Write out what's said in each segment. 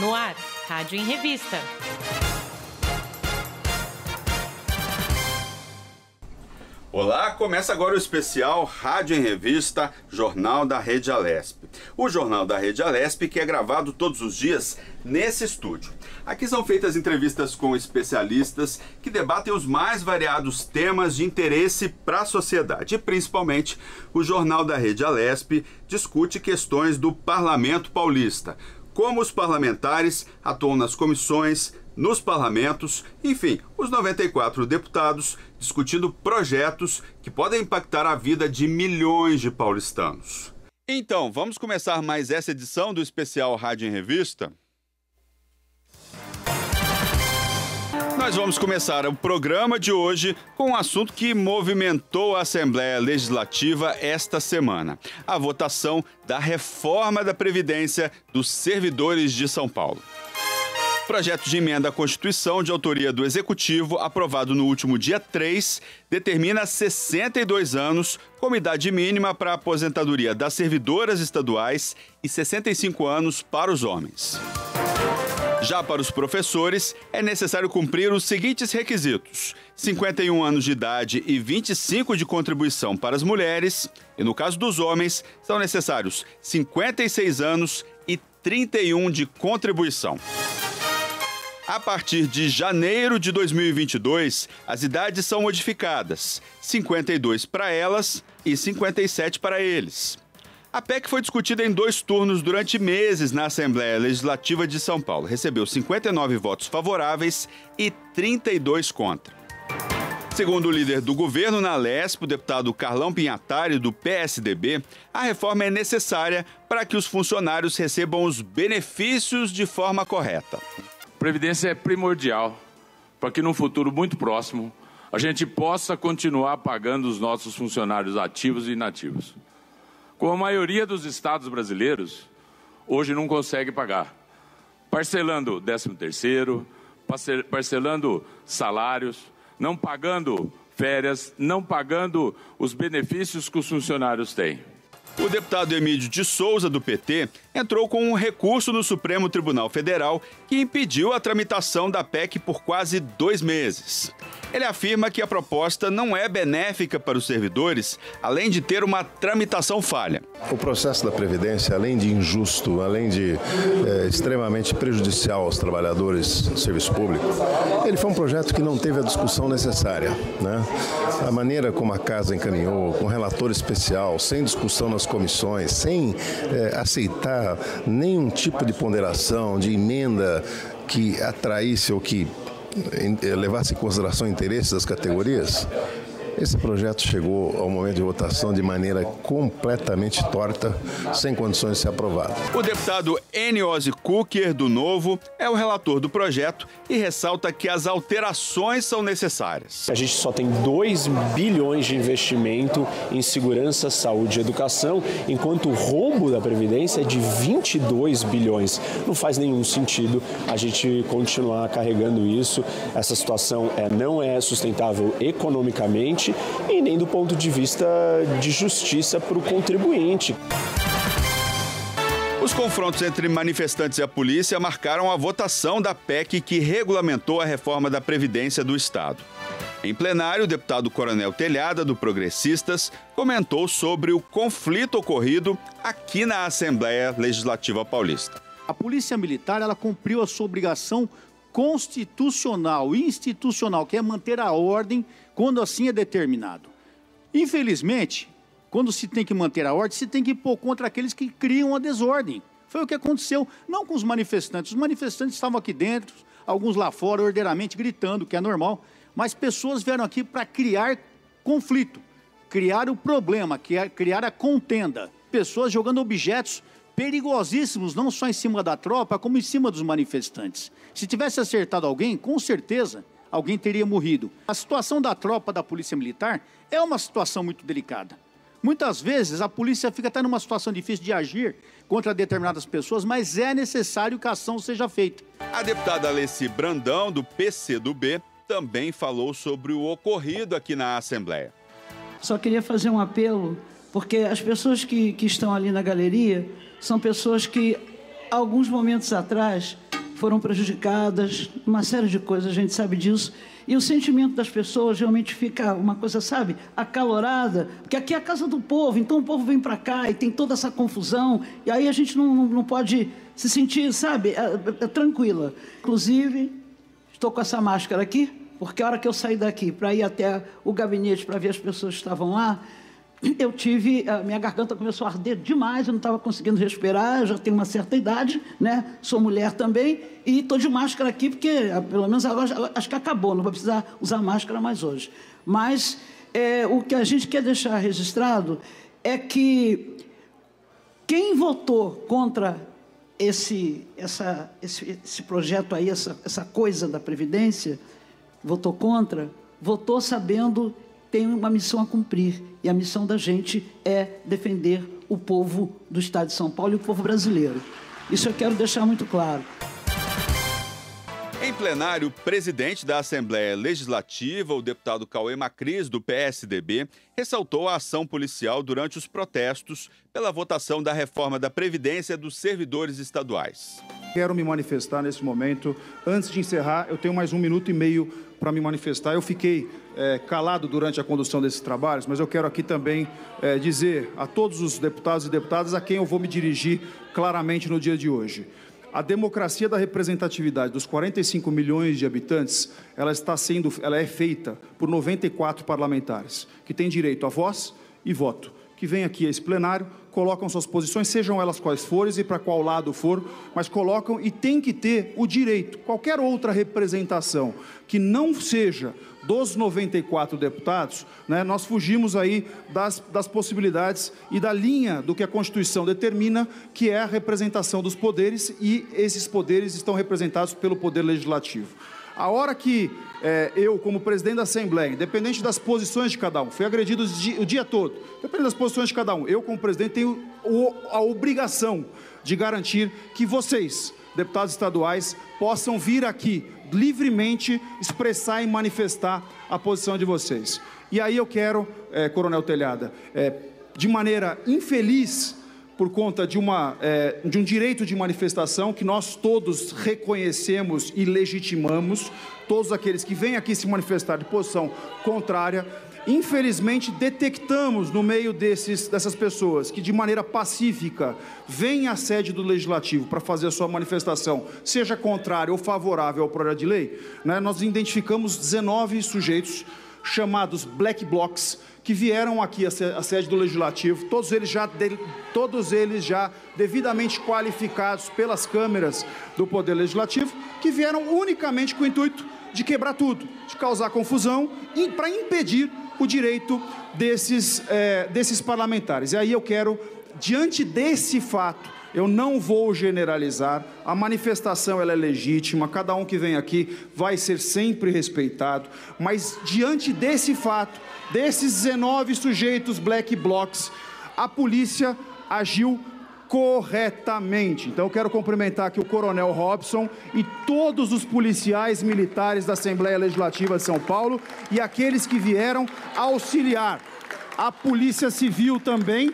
No ar, Rádio em Revista. Olá, começa agora o especial Rádio em Revista, Jornal da Rede Alesp. O Jornal da Rede Alesp que é gravado todos os dias nesse estúdio. Aqui são feitas entrevistas com especialistas que debatem os mais variados temas de interesse para a sociedade. E principalmente, o Jornal da Rede Alesp discute questões do Parlamento Paulista. Como os parlamentares atuam nas comissões, nos parlamentos, enfim, os 94 deputados discutindo projetos que podem impactar a vida de milhões de paulistanos. Então, vamos começar mais essa edição do especial Rádio em Revista? Nós vamos começar o programa de hoje com um assunto que movimentou a Assembleia Legislativa esta semana: a votação da reforma da Previdência dos servidores de São Paulo. Projeto de emenda à Constituição de autoria do Executivo, aprovado no último dia 3, determina 62 anos como idade mínima para a aposentadoria das servidoras estaduais e 65 anos para os homens. Já para os professores, é necessário cumprir os seguintes requisitos: 51 anos de idade e 25 de contribuição para as mulheres, e no caso dos homens, são necessários 56 anos e 31 de contribuição. A partir de janeiro de 2022, as idades são modificadas: 52 para elas e 57 para eles. A PEC foi discutida em 2 turnos durante meses na Assembleia Legislativa de São Paulo. Recebeu 59 votos favoráveis e 32 contra. Segundo o líder do governo na Alesp, o deputado Carlão Pinhatari, do PSDB, a reforma é necessária para que os funcionários recebam os benefícios de forma correta. Previdência é primordial para que num futuro muito próximo a gente possa continuar pagando os nossos funcionários ativos e inativos. Como a maioria dos estados brasileiros, hoje não consegue pagar, parcelando 13º, parcelando salários, não pagando férias, não pagando os benefícios que os funcionários têm. O deputado Emílio de Souza, do PT, entrou com um recurso no Supremo Tribunal Federal que impediu a tramitação da PEC por quase 2 meses. Ele afirma que a proposta não é benéfica para os servidores, além de ter uma tramitação falha. O processo da Previdência, além de injusto, além de extremamente prejudicial aos trabalhadores do serviço público, ele foi um projeto que não teve a discussão necessária, né? A maneira como a Casa encaminhou, com relator especial, sem discussão nas comissões, sem aceitar nenhum tipo de ponderação, de emenda que atraísse ou que levasse em consideração o interesse das categorias, esse projeto chegou ao momento de votação de maneira completamente torta, sem condições de ser aprovado. O deputado Eniose Kucker, do Novo, é o relator do projeto e ressalta que as alterações são necessárias. A gente só tem 2 bilhões de investimento em segurança, saúde e educação, enquanto o rombo da Previdência é de 22 bilhões. Não faz nenhum sentido a gente continuar carregando isso. Essa situação não é sustentável economicamente e nem do ponto de vista de justiça para o contribuinte. Os confrontos entre manifestantes e a polícia marcaram a votação da PEC que regulamentou a reforma da Previdência do Estado. Em plenário, o deputado Coronel Telhada, do Progressistas, comentou sobre o conflito ocorrido aqui na Assembleia Legislativa Paulista. A Polícia Militar, ela cumpriu a sua obrigação constitucional e institucional, que é manter a ordem quando assim é determinado. Infelizmente, quando se tem que manter a ordem, se tem que pôr contra aqueles que criam a desordem. Foi o que aconteceu, não com os manifestantes. Os manifestantes estavam aqui dentro, alguns lá fora, ordeiramente gritando, que é normal, mas pessoas vieram aqui para criar conflito, criar o problema, criar a contenda. Pessoas jogando objetos perigosíssimos, não só em cima da tropa, como em cima dos manifestantes. Se tivesse acertado alguém, com certeza, alguém teria morrido. A situação da tropa da Polícia Militar é uma situação muito delicada. Muitas vezes a polícia fica até numa situação difícil de agir contra determinadas pessoas, mas é necessário que a ação seja feita. A deputada Alessi Brandão, do PCdoB, também falou sobre o ocorrido aqui na Assembleia. Só queria fazer um apelo, porque as pessoas que estão ali na galeria são pessoas que, alguns momentos atrás, foram prejudicadas, uma série de coisas, a gente sabe disso. E o sentimento das pessoas realmente fica uma coisa, sabe, acalorada, porque aqui é a casa do povo, então o povo vem para cá e tem toda essa confusão, e aí a gente não pode se sentir, sabe, tranquila. Inclusive, estou com essa máscara aqui, porque a hora que eu saí daqui para ir até o gabinete para ver as pessoas que estavam lá, eu tive, a minha garganta começou a arder demais, eu não estava conseguindo respirar, eu já tenho uma certa idade, né? Sou mulher também, e estou de máscara aqui, porque pelo menos agora acho que acabou, não vou precisar usar máscara mais hoje. Mas o que a gente quer deixar registrado é que quem votou contra esse projeto aí, essa coisa da Previdência, votou contra, votou sabendo tem uma missão a cumprir, e a missão da gente é defender o povo do Estado de São Paulo e o povo brasileiro. Isso eu quero deixar muito claro. Em plenário, o presidente da Assembleia Legislativa, o deputado Cauê Macris, do PSDB, ressaltou a ação policial durante os protestos pela votação da reforma da Previdência dos servidores estaduais. Quero me manifestar nesse momento. Antes de encerrar, eu tenho mais 1 minuto e meio para me manifestar. Eu fiquei calado durante a condução desses trabalhos, mas eu quero aqui também dizer a todos os deputados e deputadas a quem eu vou me dirigir claramente no dia de hoje. A democracia da representatividade dos 45 milhões de habitantes, ela é feita por 94 parlamentares, que têm direito a voz e voto, que vêm aqui a esse plenário, colocam suas posições, sejam elas quais forem e para qual lado for, mas colocam e tem que ter o direito, qualquer outra representação que não seja dos 94 deputados, né, nós fugimos aí das possibilidades e da linha do que a Constituição determina, que é a representação dos poderes, e esses poderes estão representados pelo Poder Legislativo. A hora que eu, como presidente da Assembleia, independente das posições de cada um, fui agredido o dia todo, independente das posições de cada um, eu, como presidente, tenho a obrigação de garantir que vocês, deputados estaduais, possam vir aqui livremente expressar e manifestar a posição de vocês. E aí eu quero, Coronel Telhada, de maneira infeliz, por conta de um direito de manifestação que nós todos reconhecemos e legitimamos, todos aqueles que vêm aqui se manifestar de posição contrária, infelizmente detectamos no meio dessas pessoas que de maneira pacífica vêm à sede do Legislativo para fazer a sua manifestação, seja contrária ou favorável ao projeto de lei, né, nós identificamos 19 sujeitos chamados Black Blocs, que vieram aqui à sede do Legislativo, todos eles já devidamente qualificados pelas câmeras do Poder Legislativo, que vieram unicamente com o intuito de quebrar tudo, de causar confusão e para impedir o direito desses parlamentares. E aí eu quero, diante desse fato, eu não vou generalizar, a manifestação ela é legítima, cada um que vem aqui vai ser sempre respeitado, mas diante desse fato, desses 19 sujeitos Black Blocs, a polícia agiu corretamente. Então eu quero cumprimentar aqui o Coronel Robson e todos os policiais militares da Assembleia Legislativa de São Paulo e aqueles que vieram auxiliar. A Polícia Civil também,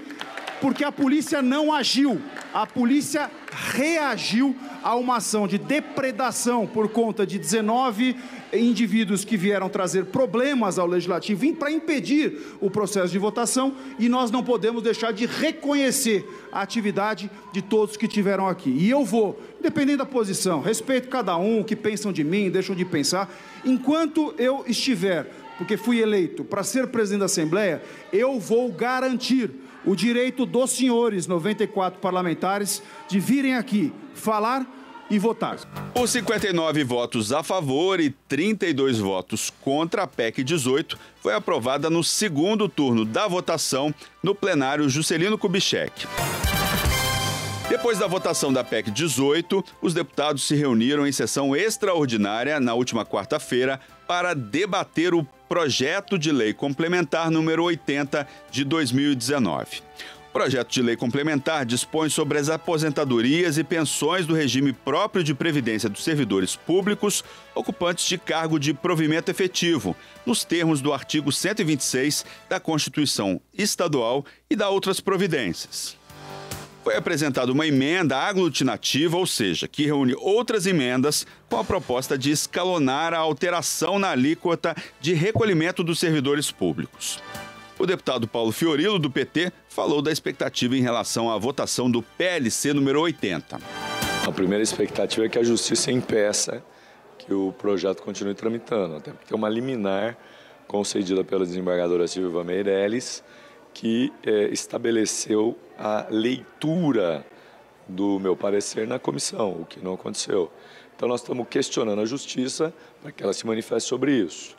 porque a polícia não agiu, a polícia reagiu a uma ação de depredação por conta de 19 indivíduos que vieram trazer problemas ao Legislativo para impedir o processo de votação, e nós não podemos deixar de reconhecer a atividade de todos que estiveram aqui. E eu vou, independente da posição, respeito cada um, o que pensam de mim, deixam de pensar, enquanto eu estiver, porque fui eleito para ser presidente da Assembleia, eu vou garantir o direito dos senhores 94 parlamentares de virem aqui falar e votar. Por 59 votos a favor e 32 votos contra, a PEC 18 foi aprovada no segundo turno da votação no plenário Juscelino Kubitschek. Depois da votação da PEC 18, os deputados se reuniram em sessão extraordinária na última quarta-feira para debater o projeto de lei complementar número 80 de 2019. O projeto de lei complementar dispõe sobre as aposentadorias e pensões do regime próprio de previdência dos servidores públicos ocupantes de cargo de provimento efetivo, nos termos do artigo 126 da Constituição Estadual e da outras providências. Foi apresentada uma emenda aglutinativa, ou seja, que reúne outras emendas com a proposta de escalonar a alteração na alíquota de recolhimento dos servidores públicos. O deputado Paulo Fiorilo, do PT, falou da expectativa em relação à votação do PLC número 80. A primeira expectativa é que a Justiça impeça que o projeto continue tramitando, até porque tem uma liminar concedida pela desembargadora Silvia Meirelles, que estabeleceu a leitura do meu parecer na comissão, o que não aconteceu. Então nós estamos questionando a Justiça para que ela se manifeste sobre isso.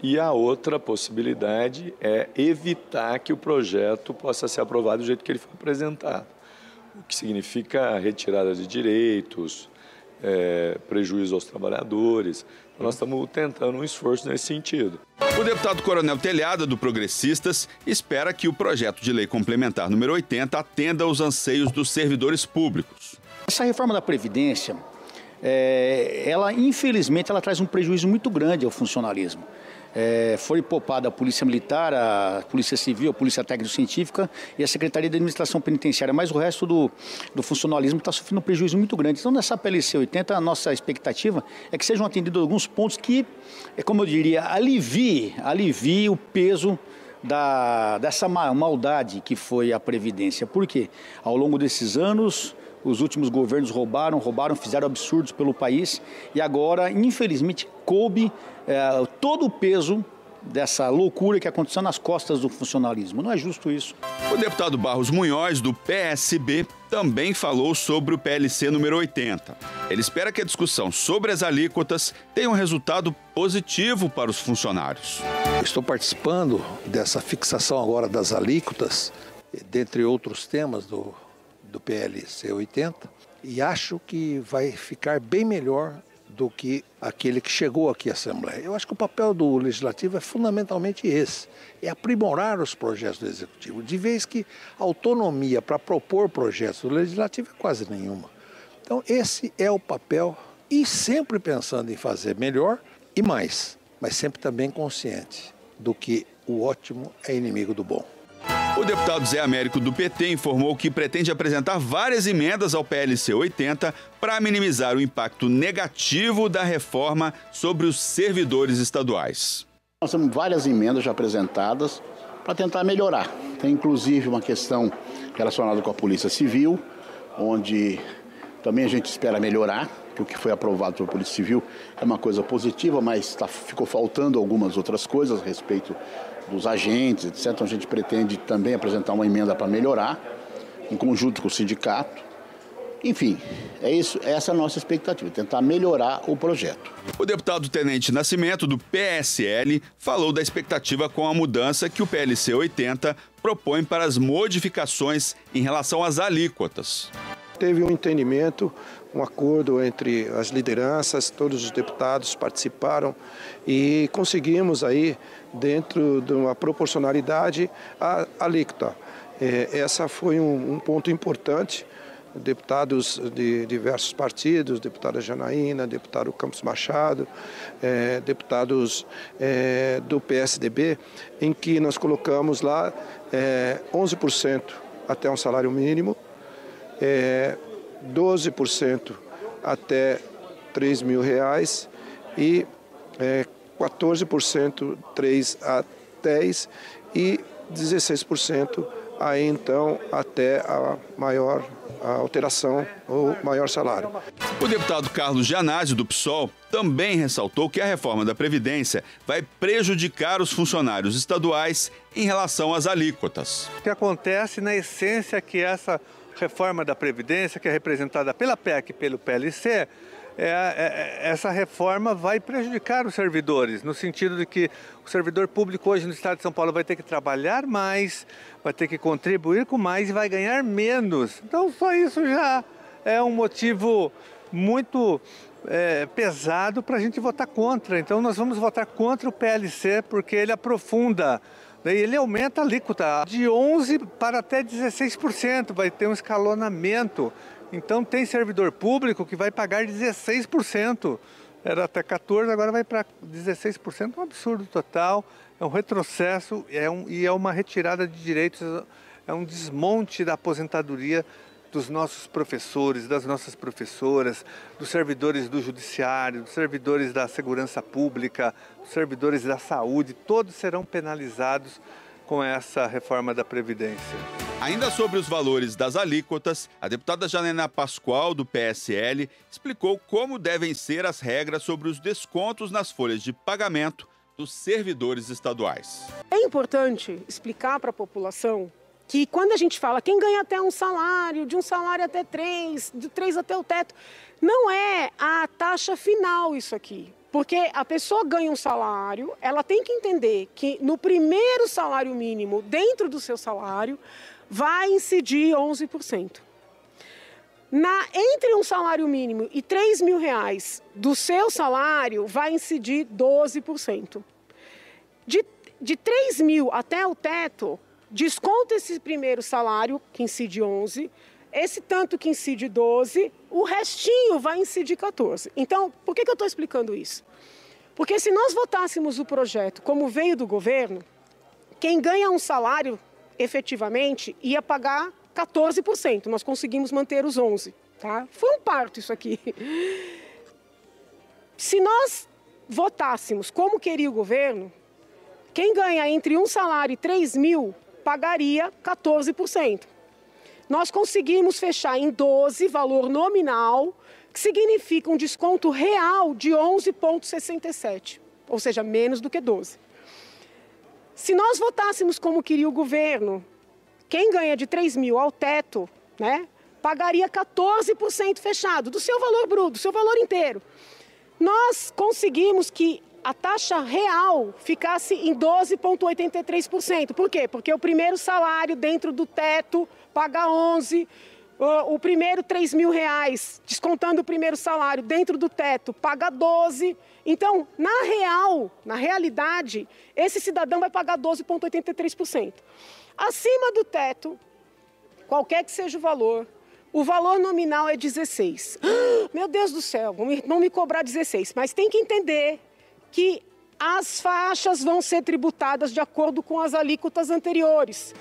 E a outra possibilidade é evitar que o projeto possa ser aprovado do jeito que ele foi apresentado, o que significa retirada de direitos, prejuízo aos trabalhadores. Então, nós estamos tentando um esforço nesse sentido. O deputado Coronel Telhada, do Progressistas, espera que o projeto de lei complementar número 80 atenda aos anseios dos servidores públicos. Essa reforma da Previdência, infelizmente, ela traz um prejuízo muito grande ao funcionalismo. Foi poupada a Polícia Militar, a Polícia Civil, a Polícia Técnico-Científica e a Secretaria de Administração Penitenciária, mas o resto do funcionalismo está sofrendo um prejuízo muito grande. Então, nessa PLC 80, a nossa expectativa é que sejam atendidos alguns pontos que, como eu diria, alivie o peso dessa maldade que foi a Previdência. Por quê? Ao longo desses anos, os últimos governos roubaram, fizeram absurdos pelo país e agora, infelizmente, coube todo o peso dessa loucura que aconteceu nas costas do funcionalismo. Não é justo isso. O deputado Barros Munhoz, do PSB, também falou sobre o PLC número 80. Ele espera que a discussão sobre as alíquotas tenha um resultado positivo para os funcionários. Estou participando dessa fixação agora das alíquotas, dentre outros temas do PLC 80, e acho que vai ficar bem melhor do que aquele que chegou aqui à Assembleia. Eu acho que o papel do Legislativo é fundamentalmente esse, é aprimorar os projetos do Executivo, de vez que a autonomia para propor projetos do Legislativo é quase nenhuma. Então esse é o papel, e sempre pensando em fazer melhor e mais, mas sempre também consciente do que o ótimo é inimigo do bom. O deputado Zé Américo, do PT, informou que pretende apresentar várias emendas ao PLC 80 para minimizar o impacto negativo da reforma sobre os servidores estaduais. Nós temos várias emendas já apresentadas para tentar melhorar. Tem inclusive uma questão relacionada com a Polícia Civil, onde também a gente espera melhorar, que o que foi aprovado pela Polícia Civil é uma coisa positiva, mas ficou faltando algumas outras coisas a respeito dos agentes, etc. Então a gente pretende também apresentar uma emenda para melhorar, em conjunto com o sindicato. Enfim, essa é a nossa expectativa, tentar melhorar o projeto. O deputado Tenente Nascimento, do PSL, falou da expectativa com a mudança que o PLC 80 propõe para as modificações em relação às alíquotas. Teve um entendimento, um acordo entre as lideranças, todos os deputados participaram e conseguimos aí, dentro de uma proporcionalidade, a alíquota. Essa foi um ponto importante. Deputados de diversos partidos, deputada Janaína, deputado Campos Machado, deputados do PSDB, em que nós colocamos lá 11% até um salário mínimo, 12% até R$ 3.000 e 14% 3 a 10 e 16% aí então até a maior alteração ou maior salário. O deputado Carlos Gianazzi, do PSOL, também ressaltou que a reforma da Previdência vai prejudicar os funcionários estaduais em relação às alíquotas. O que acontece na essência é que essa reforma da Previdência, que é representada pela PEC e pelo PLC, essa reforma vai prejudicar os servidores, no sentido de que o servidor público hoje no estado de São Paulo vai ter que trabalhar mais, vai ter que contribuir com mais e vai ganhar menos. Então só isso já é um motivo muito pesado para a gente votar contra. Então nós vamos votar contra o PLC porque ele aprofunda, ele aumenta a alíquota de 11% para até 16%, vai ter um escalonamento. Então tem servidor público que vai pagar 16%, era até 14%, agora vai para 16%, um absurdo total, é um retrocesso e é uma retirada de direitos é um desmonte da aposentadoria dos nossos professores, das nossas professoras, dos servidores do judiciário, dos servidores da segurança pública, dos servidores da saúde, todos serão penalizados com essa reforma da Previdência. Ainda sobre os valores das alíquotas, a deputada Janena Pascoal, do PSL, explicou como devem ser as regras sobre os descontos nas folhas de pagamento dos servidores estaduais. É importante explicar para a população que quando a gente fala quem ganha até um salário, de um salário até 3, de 3 até o teto, não é a taxa final isso aqui. Porque a pessoa ganha um salário, ela tem que entender que no primeiro salário mínimo, dentro do seu salário, vai incidir 11%. Entre um salário mínimo e R$3.000 do seu salário, vai incidir 12%. De 3.000 até o teto, desconta esse primeiro salário, que incide 11%, esse tanto que incide 12%, o restinho vai incidir 14%. Então, por que eu estou explicando isso? Porque se nós votássemos o projeto como veio do governo, quem ganha um salário, efetivamente, ia pagar 14%. Nós conseguimos manter os 11%. Tá? Foi um parto isso aqui. Se nós votássemos como queria o governo, quem ganha entre um salário e 3.000 pagaria 14%. Nós conseguimos fechar em 12, valor nominal, que significa um desconto real de 11,67, ou seja, menos do que 12. Se nós votássemos como queria o governo, quem ganha de 3.000 ao teto, né, pagaria 14% fechado, do seu valor bruto, do seu valor inteiro. Nós conseguimos que a taxa real ficasse em 12,83%. Por quê? Porque o primeiro salário dentro do teto paga 11%, o primeiro R$3.000, descontando o primeiro salário dentro do teto, paga 12%. Então, na realidade, esse cidadão vai pagar 12,83%. Acima do teto, qualquer que seja o valor nominal é 16%. Meu Deus do céu, vão me cobrar 16%, mas tem que entender que as faixas vão ser tributadas de acordo com as alíquotas anteriores.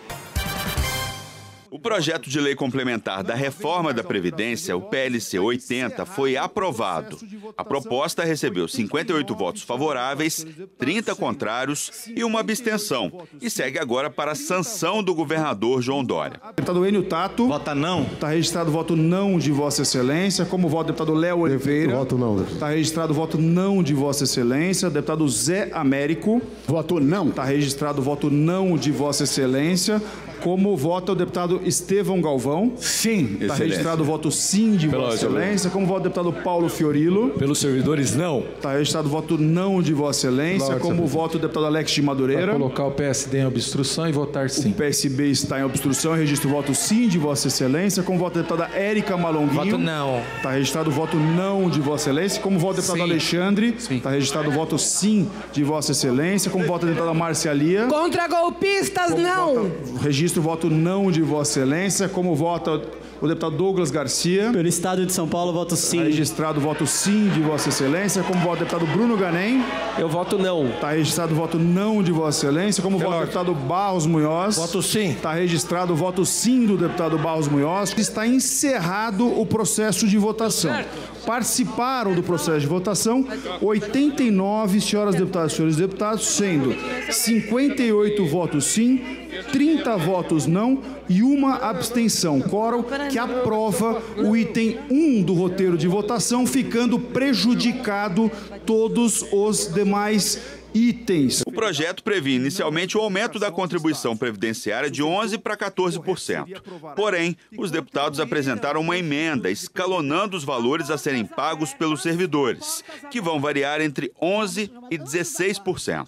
O projeto de lei complementar da reforma da Previdência, o PLC 80, foi aprovado. A proposta recebeu 58 votos favoráveis, 30 contrários e uma abstenção, e segue agora para a sanção do governador João Dória. Deputado Enio Tato. Vota não. Está registrado o voto não de Vossa Excelência. Como voto, deputado Léo Oliveira. Voto não. Está registrado o voto não de Vossa Excelência. Deputado Zé Américo. Voto não. Está registrado o voto não de Vossa Excelência. Como vota o deputado Estevão Galvão? Sim, Está registrado o voto sim de Vossa Excelência. Como vota o deputado Paulo Fiorilo? Pelos servidores, não. Está registrado o voto não de Vossa Excelência. Como vota o deputado Alex de Madureira? Vai colocar o PSD em obstrução e votar sim. O PSB está em obstrução e registra o voto sim de Vossa Excelência. Como vota a deputada Érica Malonguinho? Voto não. Está registrado o voto não de Vossa Excelência. Como vota o deputado Alexandre? Está registrado o voto sim de Vossa Excelência. Como vota a deputada Márcia Lia? Contra golpistas, não. Registro o voto não de Vossa Excelência. Como vota o deputado Douglas Garcia? Pelo Estado de São Paulo, voto sim. Registrado o voto sim de Vossa Excelência. Como vota o deputado Bruno Ganem? Eu voto não. Está registrado o voto não de Vossa Excelência. Como vota o deputado Barros Munhoz? Voto sim. Está registrado o voto sim do deputado Barros Munhoz. Está encerrado o processo de votação. Participaram do processo de votação 89 senhoras deputadas e senhores deputados, sendo 58 votos sim, 30 votos não e uma abstenção. Quórum que aprova o item 1 do roteiro de votação, ficando prejudicado todos os demais itens. O projeto previa inicialmente o aumento da contribuição previdenciária de 11% para 14%. Porém, os deputados apresentaram uma emenda escalonando os valores a serem pagos pelos servidores, que vão variar entre 11% e 16%.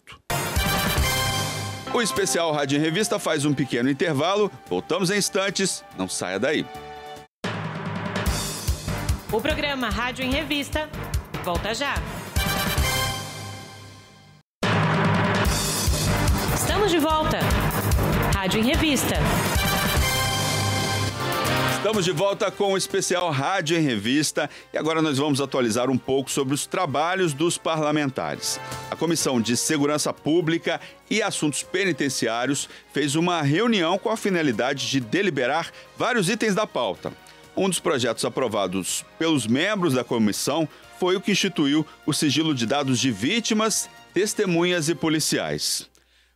O especial Rádio em Revista faz um pequeno intervalo. Voltamos em instantes. Não saia daí. O programa Rádio em Revista volta já. Estamos de volta. Rádio em Revista. Estamos de volta com o especial Rádio em Revista e agora nós vamos atualizar um pouco sobre os trabalhos dos parlamentares. A Comissão de Segurança Pública e Assuntos Penitenciários fez uma reunião com a finalidade de deliberar vários itens da pauta. Um dos projetos aprovados pelos membros da comissão foi o que instituiu o sigilo de dados de vítimas, testemunhas e policiais.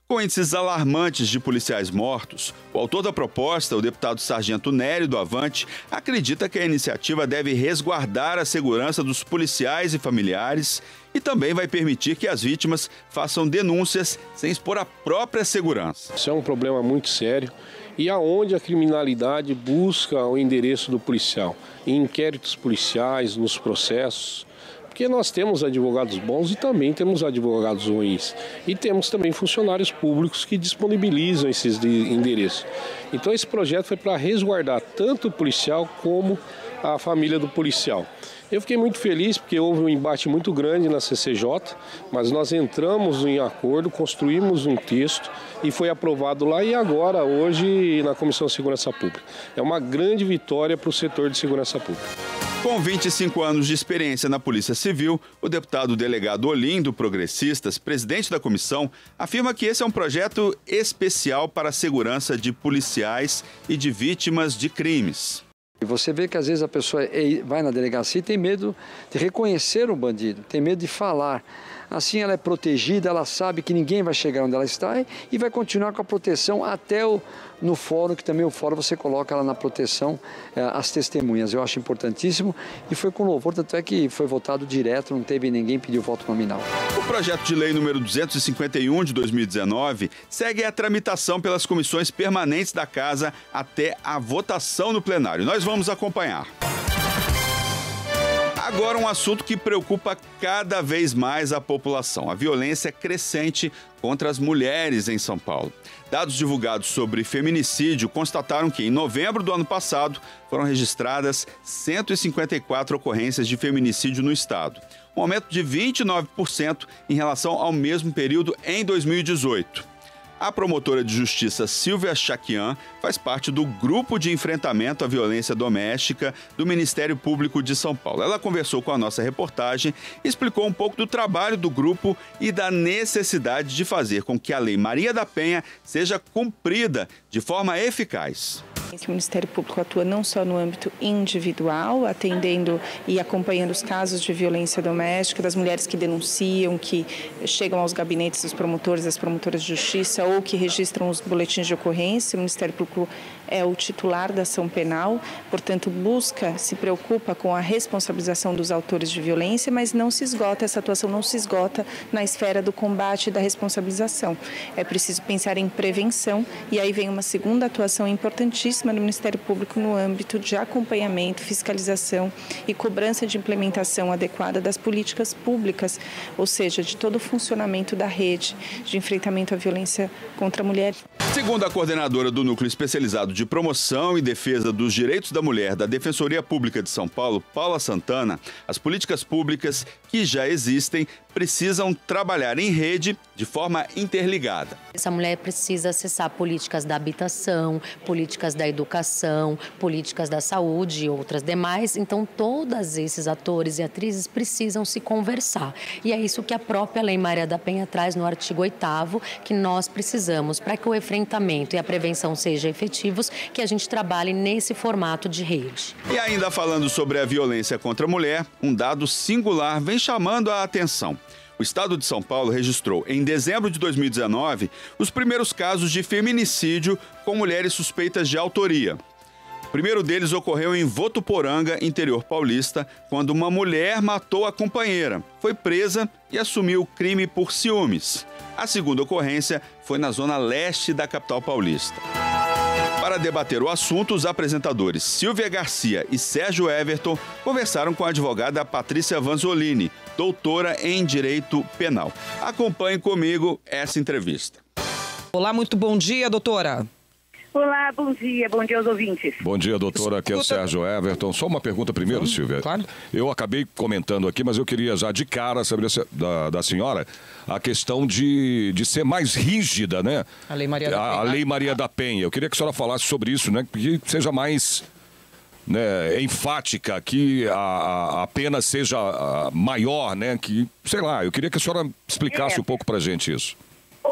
Com índices alarmantes de policiais mortos, o autor da proposta, o deputado Sargento Nery do Avante, acredita que a iniciativa deve resguardar a segurança dos policiais e familiares e também vai permitir que as vítimas façam denúncias sem expor a própria segurança. Isso é um problema muito sério e aonde a criminalidade busca o endereço do policial, em inquéritos policiais, nos processos. Porque nós temos advogados bons e também temos advogados ruins. E temos também funcionários públicos que disponibilizam esses endereços. Então esse projeto foi para resguardar tanto o policial como a família do policial. Eu fiquei muito feliz porque houve um embate muito grande na CCJ, mas nós entramos em acordo, construímos um texto e foi aprovado lá e agora, hoje, na Comissão de Segurança Pública. É uma grande vitória para o setor de segurança pública. Com 25 anos de experiência na Polícia Civil, o deputado delegado Olim, do Progressistas, presidente da comissão, afirma que esse é um projeto especial para a segurança de policiais e de vítimas de crimes. Você vê que às vezes a pessoa vai na delegacia e tem medo de reconhecer um bandido, tem medo de falar. Assim ela é protegida, ela sabe que ninguém vai chegar onde ela está e vai continuar com a proteção até no fórum, que também o fórum você coloca ela na proteção, as testemunhas. Eu acho importantíssimo e foi com louvor, tanto é que foi votado direto, não teve ninguém pediu voto nominal. O projeto de lei número 251 de 2019 segue a tramitação pelas comissões permanentes da Casa até a votação no plenário. Nós vamos acompanhar. Agora um assunto que preocupa cada vez mais a população, a violência crescente contra as mulheres em São Paulo. Dados divulgados sobre feminicídio constataram que em novembro do ano passado foram registradas 154 ocorrências de feminicídio no estado, um aumento de 29% em relação ao mesmo período em 2018. A promotora de justiça Silvia Chaquian faz parte do Grupo de Enfrentamento à Violência Doméstica do Ministério Público de São Paulo. Ela conversou com a nossa reportagem e explicou um pouco do trabalho do grupo e da necessidade de fazer com que a Lei Maria da Penha seja cumprida de forma eficaz. O Ministério Público atua não só no âmbito individual, atendendo e acompanhando os casos de violência doméstica, das mulheres que denunciam, que chegam aos gabinetes dos promotores, das promotoras de justiça ou que registram os boletins de ocorrência. O Ministério Público é o titular da ação penal, portanto se preocupa com a responsabilização dos autores de violência, mas não se esgota, essa atuação não se esgota na esfera do combate e da responsabilização. É preciso pensar em prevenção e aí vem uma segunda atuação importantíssima do Ministério Público no âmbito de acompanhamento, fiscalização e cobrança de implementação adequada das políticas públicas, ou seja, de todo o funcionamento da rede de enfrentamento à violência contra a mulher. Segundo a coordenadora do Núcleo Especializado de Promoção e Defesa dos Direitos da Mulher da Defensoria Pública de São Paulo, Paula Santana, as políticas públicas que já existem precisam trabalhar em rede de forma interligada. Essa mulher precisa acessar políticas da habitação, políticas da educação, políticas da saúde e outras demais. Então, todos esses atores e atrizes precisam se conversar. E é isso que a própria Lei Maria da Penha traz no artigo 8º, que nós precisamos, para que o enfrentamento e a prevenção sejam efetivos, que a gente trabalhe nesse formato de rede. E ainda falando sobre a violência contra a mulher, um dado singular vem chamando a atenção. O estado de São Paulo registrou, em dezembro de 2019, os primeiros casos de feminicídio com mulheres suspeitas de autoria. O primeiro deles ocorreu em Votuporanga, interior paulista, quando uma mulher matou a companheira, foi presa e assumiu o crime por ciúmes. A segunda ocorrência foi na zona leste da capital paulista. Para debater o assunto, os apresentadores Silvia Garcia e Sérgio Everton conversaram com a advogada Patrícia Vanzolini, doutora em Direito Penal. Acompanhe comigo essa entrevista. Olá, muito bom dia, doutora. Olá, bom dia aos ouvintes. Bom dia, doutora, aqui é o Sérgio Everton. Só uma pergunta primeiro, Silvia. Claro. Eu acabei comentando aqui, mas eu queria já de cara saber da senhora a questão de ser mais rígida, né? A Lei Maria da Penha. A Lei Maria da Penha. Eu queria que a senhora falasse sobre isso, né? Que seja mais né, enfática, que a pena seja maior, né? Que, sei lá, eu queria que a senhora explicasse um pouco pra gente isso.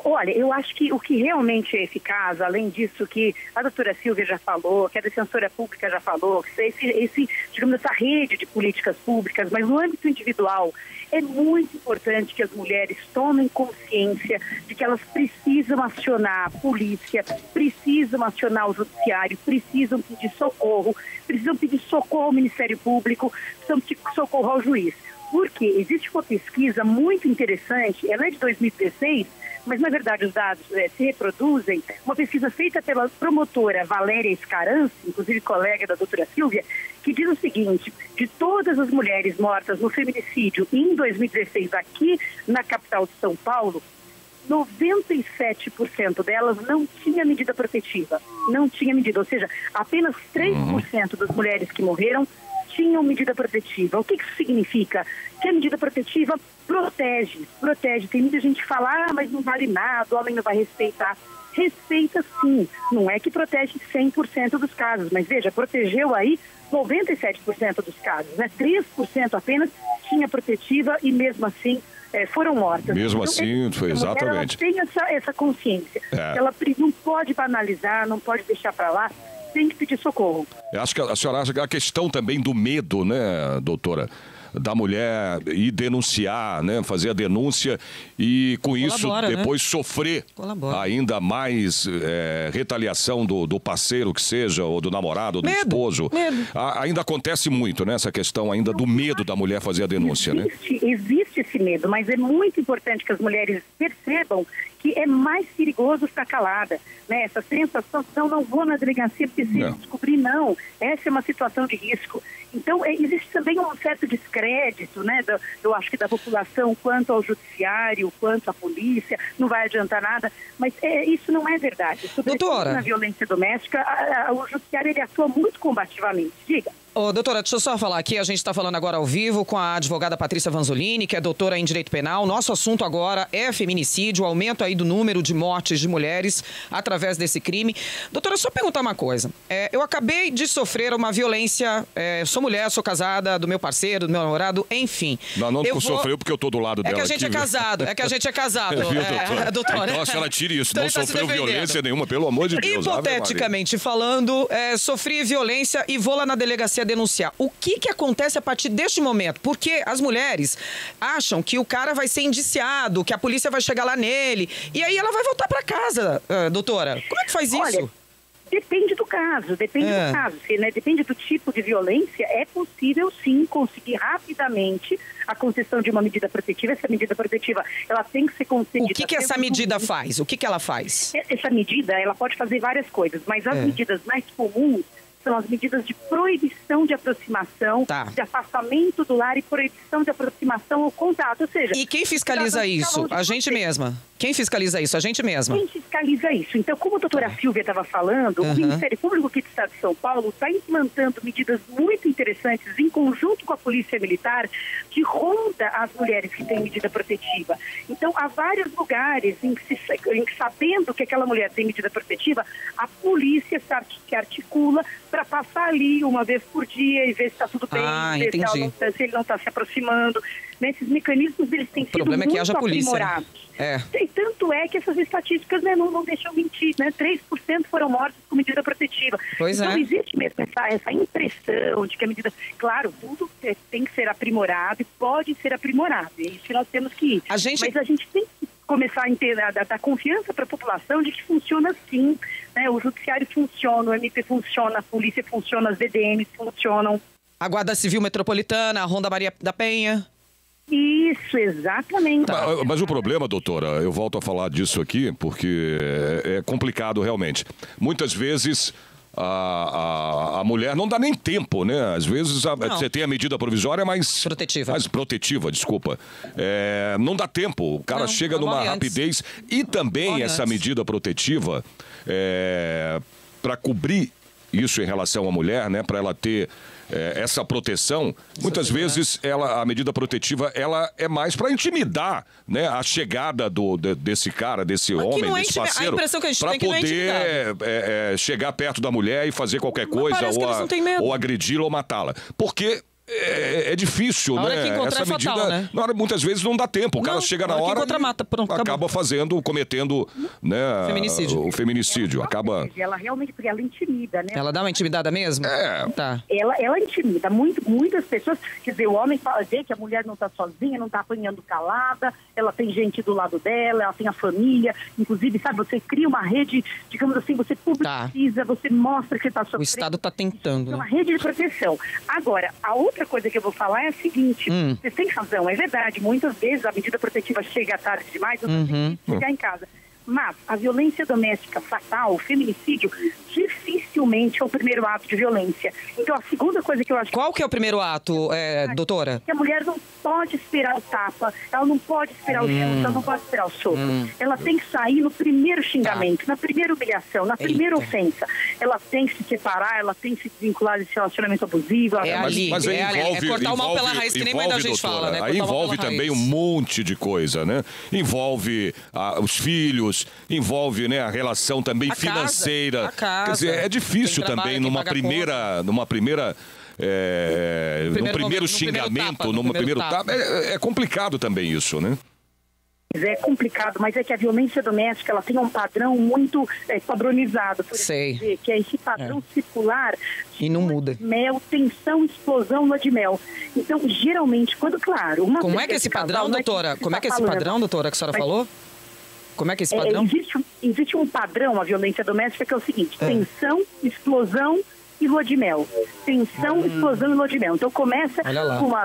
Olha, eu acho que o que realmente é eficaz, além disso que a doutora Silvia já falou, que a defensora pública já falou, digamos, essa rede de políticas públicas, mas no âmbito individual, é muito importante que as mulheres tomem consciência de que elas precisam acionar a polícia, precisam acionar o judiciário, precisam pedir socorro ao Ministério Público, precisam pedir socorro ao juiz. Porque existe uma pesquisa muito interessante, ela é de 2016, mas na verdade os dados se reproduzem, uma pesquisa feita pela promotora Valéria Escarance, inclusive colega da doutora Silvia, que diz o seguinte: de todas as mulheres mortas no feminicídio em 2016 aqui na capital de São Paulo, 97% delas não tinha medida protetiva, não tinha medida, ou seja, apenas 3% das mulheres que morreram tinham medida protetiva. O que isso significa? Que a medida protetiva protege. Tem muita gente que fala, mas não vale nada, o homem não vai respeitar. Respeita sim, não é que protege 100% dos casos, mas veja, protegeu aí 97% dos casos, né? 3% apenas tinha protetiva e mesmo assim foram mortas. Mesmo assim, foi exatamente. Ela tem essa consciência. Ela não pode banalizar, não pode deixar para lá, tem que pedir socorro. Eu acho que a senhora acha que a questão também do medo, né, doutora? Da mulher ir denunciar, né? Fazer a denúncia e com isso depois sofrer ainda mais retaliação do parceiro que seja, ou do namorado, ou do esposo. Ainda acontece muito, né? Essa questão ainda do medo da mulher fazer a denúncia, né? Existe esse medo, mas é muito importante que as mulheres percebam que é mais perigoso ficar calada, né? Essa sensação, não vou na delegacia porque se descobrir, não. Essa é uma situação de risco. Então, existe também um certo descrédito, né? Eu acho que da população quanto ao judiciário, quanto à polícia, não vai adiantar nada, mas isso não é verdade. Doutora, na violência doméstica, o judiciário ele atua muito combativamente. Diga. Doutora, deixa eu só falar aqui, a gente está falando agora ao vivo com a advogada Patrícia Vanzolini, que é doutora em Direito Penal. Nosso assunto agora é feminicídio, o aumento aí do número de mortes de mulheres através desse crime. Doutora, só perguntar uma coisa. Eu acabei de sofrer uma violência, sou mulher, sou casada, do meu parceiro, do meu namorado, enfim. Não sofreu porque eu tô do lado dela. É que a gente aqui, é casado, doutora? Nossa, ela tira isso, então, não sofreu violência nenhuma, pelo amor de Deus. Hipoteticamente falando, sofri violência e vou lá na delegacia denunciar. O que acontece a partir deste momento? Porque as mulheres acham que o cara vai ser indiciado, que a polícia vai chegar lá nele, e aí ela vai voltar para casa, doutora. Como é que faz isso? Olha, depende do caso, depende do tipo de violência. É possível sim conseguir rapidamente a concessão de uma medida protetiva. Essa medida protetiva, ela tem que ser concedida. O que essa medida faz? O que ela faz? Essa medida, ela pode fazer várias coisas, mas as medidas mais comuns são as medidas de proibição de aproximação, de afastamento do lar e proibição de aproximação ou contato, ou seja... E quem fiscaliza isso? A gente mesma. Quem fiscaliza isso? A gente mesma. Quem fiscaliza isso? Então, como a doutora Silvia estava falando, o Ministério Público aqui do Estado de São Paulo está implantando medidas muito interessantes em conjunto com a Polícia Militar de ronda às mulheres que têm medida protetiva. Então, há vários lugares em que sabendo que aquela mulher tem medida protetiva, a polícia se articula para passar ali uma vez por dia e ver se está tudo bem, se ele não está se aproximando. Esses mecanismos, eles têm sido muito aprimorados. E tanto é que essas estatísticas não deixam mentir, né? 3% foram mortos com medida protetiva. Então existe mesmo essa impressão de que a medida... Claro, tudo tem que ser aprimorado e pode ser aprimorado. É isso que nós temos que ir. Mas a gente tem que começar a dar confiança para a população de que funciona assim, né? O judiciário funciona, o MP funciona, a polícia funciona, as DDMs funcionam. A Guarda Civil Metropolitana, a Ronda Maria da Penha... Isso, exatamente. Mas o problema, doutora, eu volto a falar disso aqui, porque é complicado realmente. Muitas vezes a mulher não dá nem tempo, né? Às vezes você tem a medida provisória mais protetiva, desculpa. Não dá tempo, o cara chega numa rapidez. E também essa medida protetiva para cobrir isso em relação à mulher, né? Para ela ter essa proteção, muitas vezes a medida protetiva ela é mais para intimidar, né, a chegada desse cara, desse homem, desse parceiro, para poder chegar perto da mulher e fazer qualquer coisa ou agredi-la ou matá-la. Porque é difícil, né? Essa medida, fatal, né? Na hora, muitas vezes não dá tempo. O cara chega na hora e acaba cometendo, né, o feminicídio. Acaba... Ela realmente, porque ela intimida, né? Ela dá uma intimidada mesmo? Tá. Ela intimida muitas pessoas. Quer dizer, o homem vê que a mulher não está sozinha, não está apanhando calada, ela tem gente do lado dela, ela tem a família. Inclusive, sabe, você cria uma rede, digamos assim, você publiciza, você mostra que está sofrendo. O Estado está tentando. É uma rede de proteção. Agora, a outra coisa que eu vou falar é a seguinte, vocês têm razão, é verdade, muitas vezes a medida protetiva chega tarde demais, eu tenho que ficar em casa. Mas a violência doméstica fatal, o feminicídio, dificilmente é o primeiro ato de violência. Então, a segunda coisa que eu acho... Qual que é o primeiro ato, doutora? Que a mulher não pode esperar o tapa, ela não pode esperar o chute, ela não pode esperar o soco. Ela tem que sair no primeiro xingamento, na primeira humilhação, na primeira ofensa. Ela tem que se separar, ela tem que se desvincular desse relacionamento abusivo. Mas é cortar o mal pela raiz, que nem muita gente fala, né? Aí envolve também um monte de coisa, né? Envolve os filhos, envolve, né, a relação também financeira. Quer dizer, é difícil também num primeiro xingamento, num primeiro tapa. É complicado também isso, né? É complicado, mas é que a violência doméstica ela tem um padrão muito padronizado. Dizer, que é esse padrão circular e não muda. Mel, tensão, explosão, lua de mel. Então, geralmente, quando, claro... Como é que é esse padrão, doutora? Como é que é esse padrão, doutora, que a senhora falou? Como é que é esse padrão? Existe um padrão, a violência doméstica, que é o seguinte, tensão, explosão e lua de mel. Tensão, explosão e lua de mel. Então começa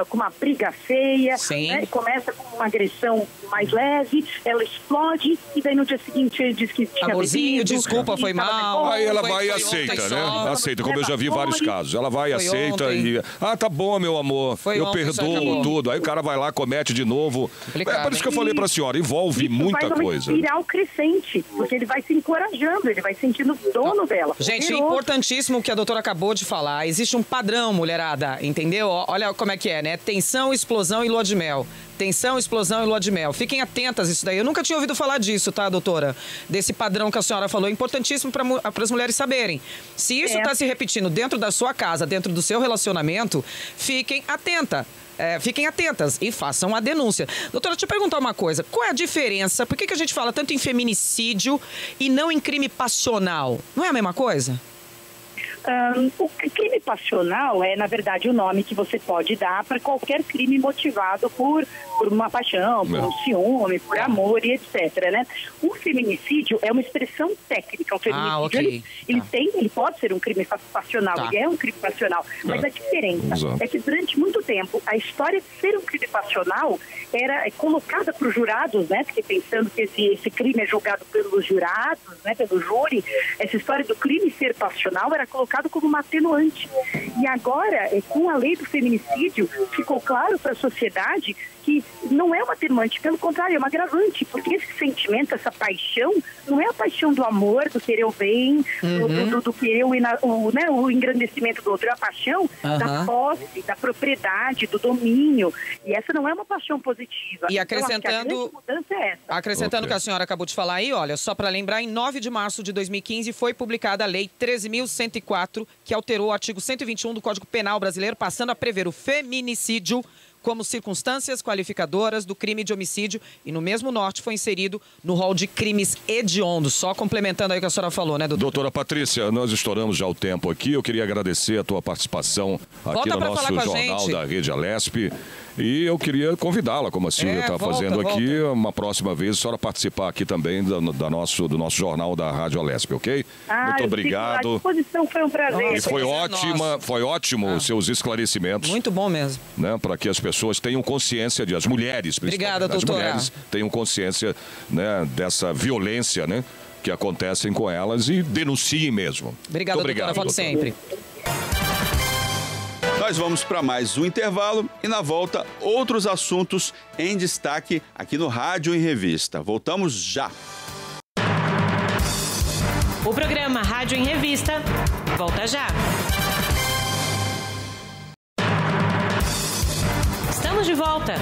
com uma briga feia, né? Começa com uma agressão mais leve, ela explode e daí no dia seguinte diz que tinha amorzinho, desculpa, foi mal. Aí ela vai e aceita, né? Aceita, como eu já vi vários casos. Ela vai e aceita e... tá bom, meu amor, eu perdoo tudo. Aí o cara vai lá, comete de novo. É por isso que eu falei pra senhora, envolve muita coisa. Vai virar o crescente, porque ele vai se encorajando, ele vai sentindo dono dela. Gente, é importantíssimo o que a doutora acabou de falar. Existe um padrão, mulherada, entendeu? Olha como é que é, né? Tensão, explosão e lua de mel. Tensão, explosão e lua de mel. Fiquem atentas isso daí. Eu nunca tinha ouvido falar disso, tá, doutora? Desse padrão que a senhora falou. É importantíssimo para as mulheres saberem. Se isso está se repetindo dentro da sua casa, dentro do seu relacionamento, fiquem atentas. Fiquem atentas e façam a denúncia. Doutora, deixa eu perguntar uma coisa. Qual é a diferença? Por que a gente fala tanto em feminicídio e não em crime passional? Não é a mesma coisa? O crime passional é, na verdade, o nome que você pode dar para qualquer crime motivado por uma paixão, por um ciúme, por amor e etc, né? O feminicídio é uma expressão técnica. O feminicídio, ele pode ser um crime passional, ele é um crime passional, mas a diferença é que durante muito tempo a história de ser um crime passional era colocada para os jurados, né? Porque pensando que esse crime é julgado pelos jurados, né? Pelo júri, essa história do crime ser passional era colocada como uma atenuante. E agora, com a lei do feminicídio, ficou claro para a sociedade que não é uma atenuante, pelo contrário, é uma agravante, porque esse sentimento, essa paixão, não é a paixão do amor, do querer o bem, do querer o engrandecimento do outro, é a paixão da posse, da propriedade, do domínio. E essa não é uma paixão positiva. E acrescentando, então, a grande mudança é essa. Acrescentando o que a senhora acabou de falar aí, olha, só para lembrar, em 9 de março de 2015 foi publicada a Lei 13.104, que alterou o artigo 121 do Código Penal brasileiro, passando a prever o feminicídio como circunstâncias qualificadoras do crime de homicídio e no mesmo norte foi inserido no rol de crimes hediondos. Só complementando aí o que a senhora falou, né, doutora? Doutora Patrícia, nós estouramos já o tempo aqui. Eu queria agradecer a tua participação aqui no nosso jornal da Rede Alesp. E eu queria convidá-la, como a Silvia está fazendo aqui, uma próxima vez, a senhora participar aqui também do nosso jornal da Rádio Alesp, ok? Muito obrigado. A disposição foi um prazer. E foi ótimo os seus esclarecimentos. Muito bom mesmo. Né, para que as pessoas tenham consciência, as mulheres, principalmente. Obrigada, doutora. As mulheres tenham consciência, né, dessa violência, né, que acontecem com elas e denunciem mesmo. Obrigado, doutora. Volte sempre. Nós vamos para mais um intervalo e na volta outros assuntos em destaque aqui no Rádio em Revista. Voltamos já. O programa Rádio em Revista Volta já. Estamos de volta.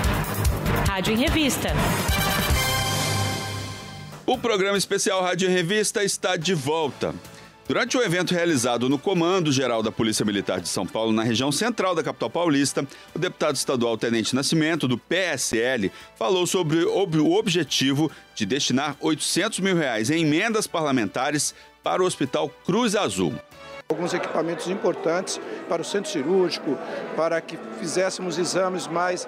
Rádio em Revista. O programa especial Rádio em Revista está de volta. Durante o evento realizado no Comando Geral da Polícia Militar de São Paulo, na região central da capital paulista, o deputado estadual Tenente Nascimento, do PSL, falou sobre o objetivo de destinar R$800 mil em emendas parlamentares para o Hospital Cruz Azul. Alguns equipamentos importantes para o centro cirúrgico, para que fizéssemos exames mais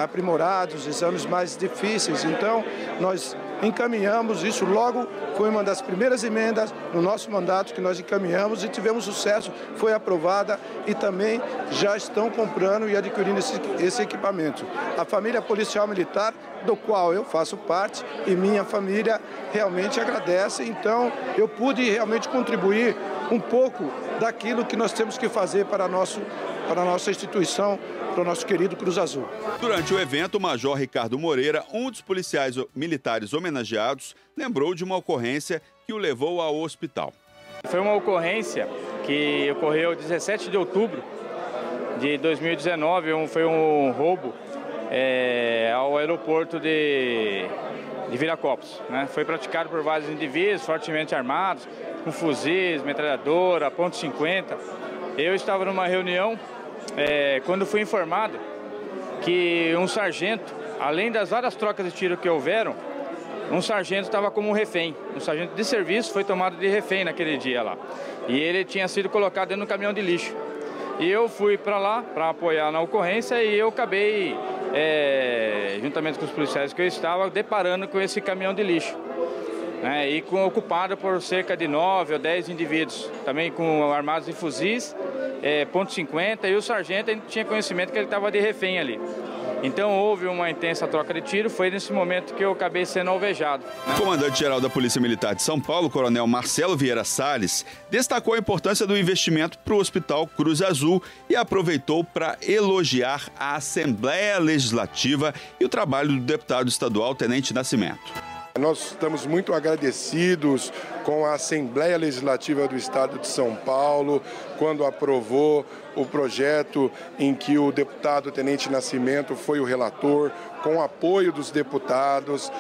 aprimorados, exames mais difíceis. Então, nós encaminhamos isso logo, foi uma das primeiras emendas no nosso mandato que nós encaminhamos e tivemos sucesso, foi aprovada e também já estão comprando e adquirindo esse equipamento. A família policial militar, do qual eu faço parte, e minha família realmente agradece, então eu pude realmente contribuir um pouco daquilo que nós temos que fazer para a nossa instituição, para o nosso querido Cruz Azul. Durante o evento, o Major Ricardo Moreira, um dos policiais militares homenageados, lembrou de uma ocorrência que o levou ao hospital. Foi uma ocorrência que ocorreu 17 de outubro de 2019, foi um roubo ao aeroporto de Viracopos, né? Foi praticado por vários indivíduos fortemente armados, com fuzis, metralhadora, .50. Eu estava numa reunião quando fui informado que um sargento, além das várias trocas de tiro que houveram, um sargento estava como um refém. Um sargento de serviço foi tomado de refém naquele dia lá. E ele tinha sido colocado dentro de um caminhão de lixo. E eu fui para lá para apoiar na ocorrência e eu acabei, juntamente com os policiais que eu estava, deparando com esse caminhão de lixo. E ocupado por cerca de 9 ou 10 indivíduos, também com armados de fuzis, .50, e o sargento a gente tinha conhecimento que ele estava de refém ali. Então houve uma intensa troca de tiro, foi nesse momento que eu acabei sendo alvejado. O comandante-geral da Polícia Militar de São Paulo, coronel Marcelo Vieira Salles, destacou a importância do investimento para o Hospital Cruz Azul e aproveitou para elogiar a Assembleia Legislativa e o trabalho do deputado estadual Tenente Nascimento. Nós estamos muito agradecidos com a Assembleia Legislativa do Estado de São Paulo, quando aprovou o projeto em que o deputado Tenente Nascimento foi o relator, com o apoio dos deputados,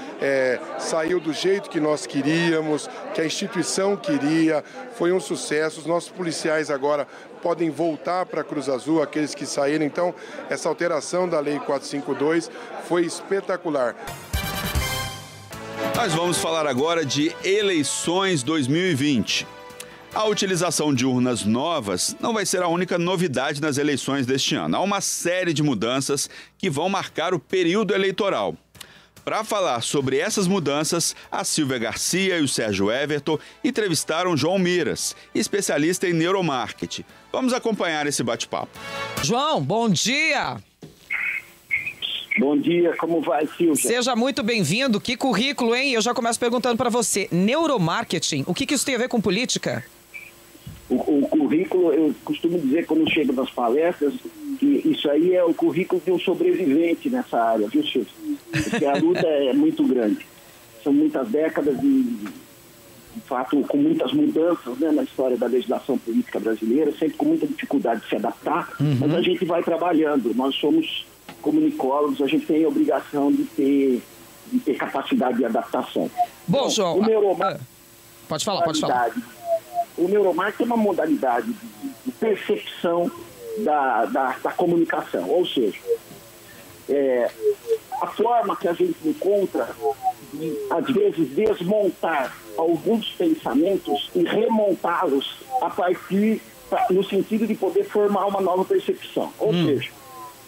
saiu do jeito que nós queríamos, que a instituição queria, foi um sucesso. Os nossos policiais agora podem voltar para Cruz Azul, aqueles que saíram. Então, essa alteração da Lei 452 foi espetacular. Nós vamos falar agora de eleições 2020. A utilização de urnas novas não vai ser a única novidade nas eleições deste ano. Há uma série de mudanças que vão marcar o período eleitoral. Para falar sobre essas mudanças, a Silvia Garcia e o Sérgio Everton entrevistaram João Miras, especialista em neuromarketing. Vamos acompanhar esse bate-papo. João, bom dia! Bom dia, como vai, Silvia? Seja muito bem-vindo. Que currículo, hein? Eu já começo perguntando para você. Neuromarketing, o que isso tem a ver com política? O currículo, eu costumo dizer quando chego nas palestras, que isso aí é o currículo de um sobrevivente nessa área, viu, Silvia? Porque a luta é muito grande. São muitas décadas de fato, com muitas mudanças, né, na história da legislação política brasileira, sempre com muita dificuldade de se adaptar, mas a gente vai trabalhando. Nós somos comunicólogos, a gente tem a obrigação de ter capacidade de adaptação. Bom, João, pode falar. O neuromarketing é uma modalidade de percepção da comunicação, ou seja, a forma que a gente encontra de, às vezes, desmontar alguns pensamentos e remontá-los a partir, no sentido de poder formar uma nova percepção, ou seja,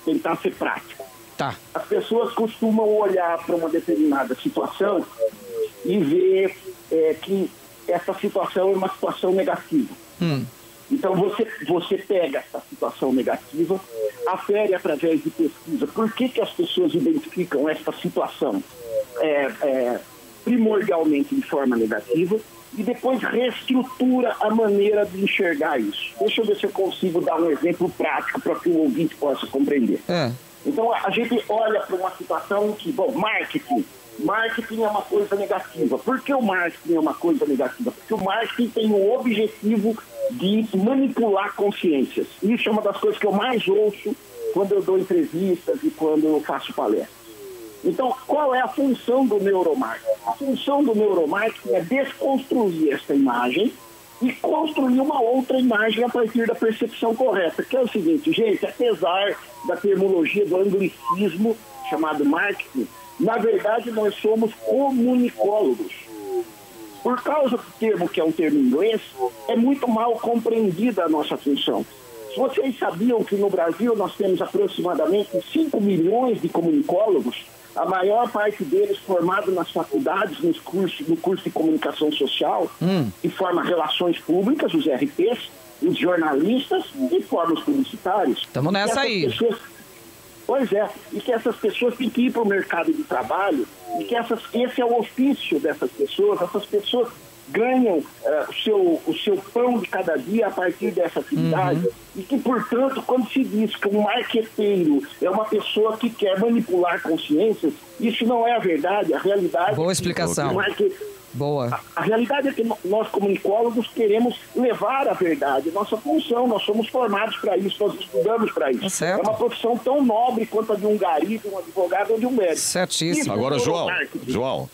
tentar ser prático. Tá. As pessoas costumam olhar para uma determinada situação e ver que essa situação é uma situação negativa. Então você pega essa situação negativa, afere através de pesquisa por que as pessoas identificam essa situação primordialmente de forma negativa e depois reestrutura a maneira de enxergar isso. Deixa eu ver se eu consigo dar um exemplo prático para que o ouvinte possa compreender. Então, a gente olha para uma situação que, marketing marketing é uma coisa negativa. Por que o marketing é uma coisa negativa? Porque o marketing tem o objetivo de manipular consciências. Isso é uma das coisas que eu mais ouço quando eu dou entrevistas e quando eu faço palestras. Então, qual é a função do neuromarketing? A função do neuromarketing é desconstruir essa imagem e construir uma outra imagem a partir da percepção correta, que é o seguinte, gente, apesar da terminologia do anglicismo chamado marketing, na verdade nós somos comunicólogos. Por causa do termo, que é um termo inglês, é muito mal compreendida a nossa função. Vocês sabiam que no Brasil nós temos aproximadamente 5 milhões de comunicólogos, a maior parte deles formados nas faculdades, no curso de comunicação social, que forma relações públicas, os RPs, os jornalistas e forma os publicitários. Estamos nessa aí. Pois é, e que essas pessoas têm que ir para o mercado de trabalho, e que esse é o ofício dessas pessoas, essas pessoas ganham o seu pão de cada dia a partir dessa atividade, e que, portanto, quando se diz que um marqueteiro é uma pessoa que quer manipular consciências, isso não é a verdade. A realidade... Boa explicação. Boa. A realidade é que nós, comunicólogos, queremos levar a verdade. Nossa função, nós somos formados para isso, nós estudamos para isso. É uma profissão tão nobre quanto a de um gari, de um advogado ou de um médico. Certíssimo. Agora, João.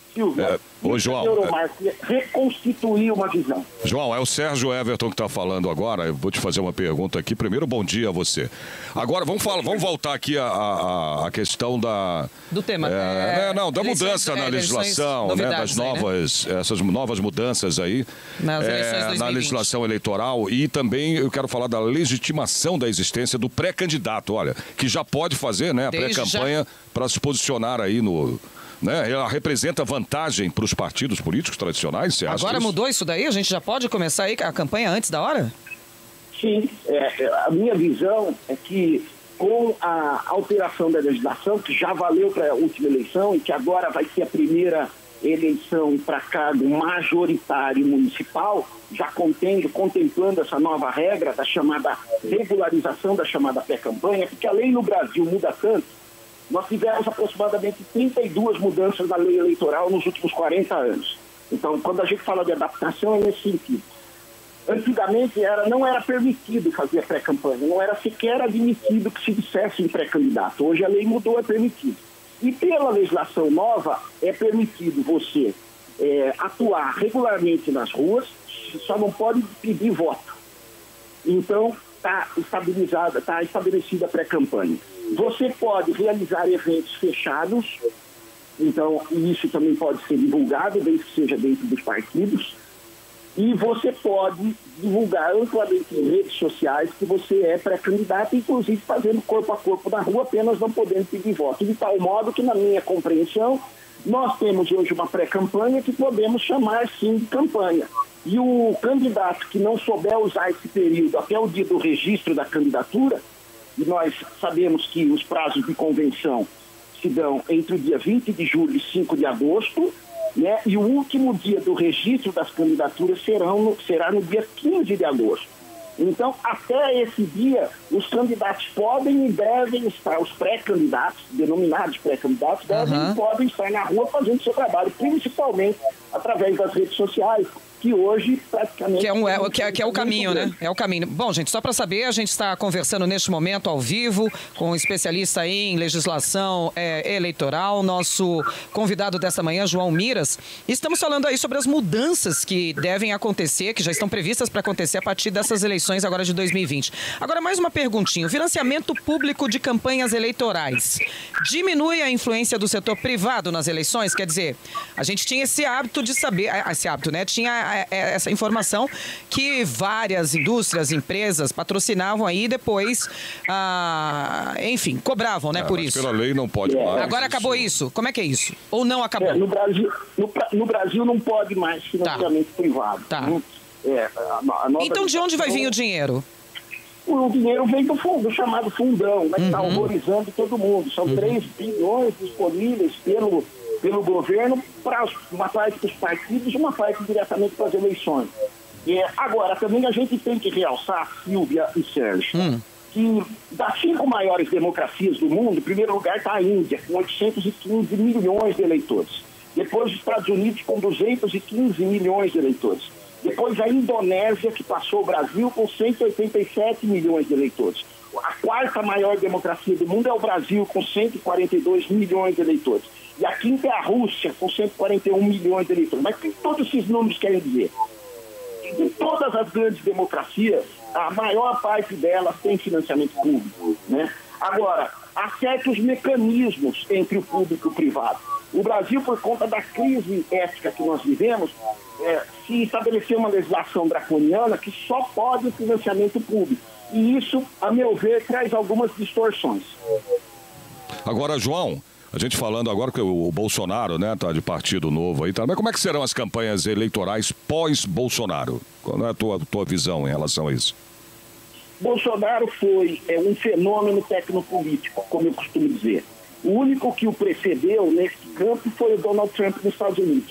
Reconstituir uma visão. João, é o Sérgio Everton que está falando agora. Eu vou te fazer uma pergunta aqui. Primeiro, bom dia a você. Agora, vamos voltar aqui a questão da... Do tema. Da mudança na legislação, né, das novas... Essas novas mudanças aí na legislação eleitoral, e também eu quero falar da legitimação da existência do pré-candidato, olha, que já pode fazer, né, a pré-campanha para se posicionar aí no... Né, ela representa vantagem para os partidos políticos tradicionais, você acha? Agora mudou isso daí? A gente já pode começar aí a campanha antes da hora? Sim, a minha visão é que com a alteração da legislação, que já valeu para a última eleição e que agora vai ser a primeira eleição para cargo majoritário municipal, já contemplando essa nova regra da chamada regularização da chamada pré-campanha, porque a lei no Brasil muda tanto. Nós tivemos aproximadamente 32 mudanças na lei eleitoral nos últimos 40 anos. Então, quando a gente fala de adaptação, é nesse sentido. Antigamente não era permitido fazer pré-campanha, não era sequer admitido que se dissesse em pré-candidato. Hoje a lei mudou, é permitido. E pela legislação nova, é permitido você atuar regularmente nas ruas, só não pode pedir voto. Então, está estabelecida a pré-campanha. Você pode realizar eventos fechados, então isso também pode ser divulgado, desde que seja dentro dos partidos. E você pode divulgar amplamente em redes sociais que você é pré-candidato, inclusive fazendo corpo a corpo na rua, apenas não podendo pedir voto. De tal modo que, na minha compreensão, nós temos hoje uma pré-campanha que podemos chamar, sim, de campanha. E o candidato que não souber usar esse período até o dia do registro da candidatura, e nós sabemos que os prazos de convenção se dão entre o dia 20 de julho e 5 de agosto, né? E o último dia do registro das candidaturas será no dia 15 de agosto. Então, até esse dia, os candidatos podem e devem estar, os pré-candidatos, denominados pré-candidatos, devem e podem estar na rua fazendo seu trabalho, principalmente através das redes sociais, que hoje praticamente... Que é o caminho, né? É o caminho. Bom, gente, só para saber, a gente está conversando neste momento ao vivo com um especialista aí em legislação eleitoral, nosso convidado dessa manhã, João Miras. Estamos falando aí sobre as mudanças que devem acontecer, que já estão previstas para acontecer a partir dessas eleições agora de 2020. Agora, mais uma perguntinha. O financiamento público de campanhas eleitorais diminui a influência do setor privado nas eleições? Quer dizer, a gente tinha esse hábito de saber, né? Tinha essa informação que várias indústrias, empresas patrocinavam aí e depois, enfim, cobravam, né, por isso. Pela lei não pode mais. Agora acabou isso. Como é que é isso? Ou não acabou? No Brasil não pode mais financiamento privado. Tá. Então de onde vai vir o dinheiro? O dinheiro vem do chamado fundão, né, que está horrorizando todo mundo. São 3 bilhões disponíveis pelo governo, para uma parte dos partidos e uma parte diretamente para as eleições. Agora, também a gente tem que realçar, Silvia e Sérgio, que das 5 maiores democracias do mundo, em primeiro lugar está a Índia, com 815 milhões de eleitores. Depois os Estados Unidos com 215 milhões de eleitores. Depois a Indonésia, que passou o Brasil com 187 milhões de eleitores. A quarta maior democracia do mundo é o Brasil, com 142 milhões de eleitores. E a quinta é a Rússia, com 141 milhões de eleitores. Mas o que todos esses números querem dizer? De todas as grandes democracias, a maior parte delas tem financiamento público, né? Agora, há certos mecanismos entre o público e o privado. O Brasil, por conta da crise ética que nós vivemos, se estabeleceu uma legislação draconiana que só pode o financiamento público. E isso, a meu ver, traz algumas distorções. Agora, João, a gente falando agora que o Bolsonaro, né, tá de partido novo aí, tá? Mas como é que serão as campanhas eleitorais pós-Bolsonaro? Qual é a tua visão em relação a isso? Bolsonaro foi um fenômeno tecnopolítico, como eu costumo dizer. O único que o precedeu nesse campo foi o Donald Trump nos Estados Unidos.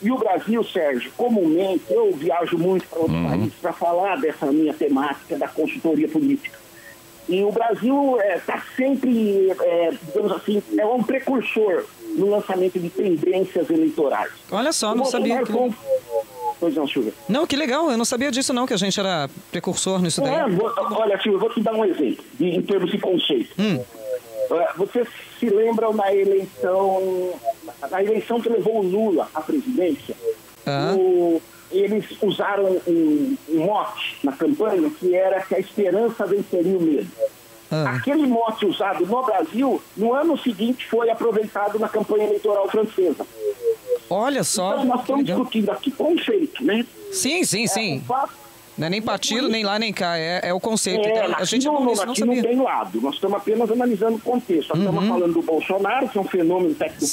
E o Brasil, Sérgio, comumente, eu viajo muito para outros países para falar dessa minha temática da consultoria política. E o Brasil está sempre, digamos assim, é um precursor no lançamento de tendências eleitorais. Olha só, não sabia. Pois não, Silvia. Não, que legal, eu não sabia disso não, que a gente era precursor nisso daí. Olha, Silvia, eu vou te dar um exemplo, em termos de conceito. Vocês se lembram da eleição que levou o Lula à presidência? Eles usaram um mote na campanha que era que a esperança venceria o medo. Aquele mote usado no Brasil, no ano seguinte, foi aproveitado na campanha eleitoral francesa. Olha só. Então, nós estamos discutindo aqui conceito, né? Sim. Não é nem partido, nem lá, nem cá, é o conceito. Então, a gente não tem lado, nós estamos apenas analisando o contexto. Nós estamos falando do Bolsonaro, que é um fenômeno técnico,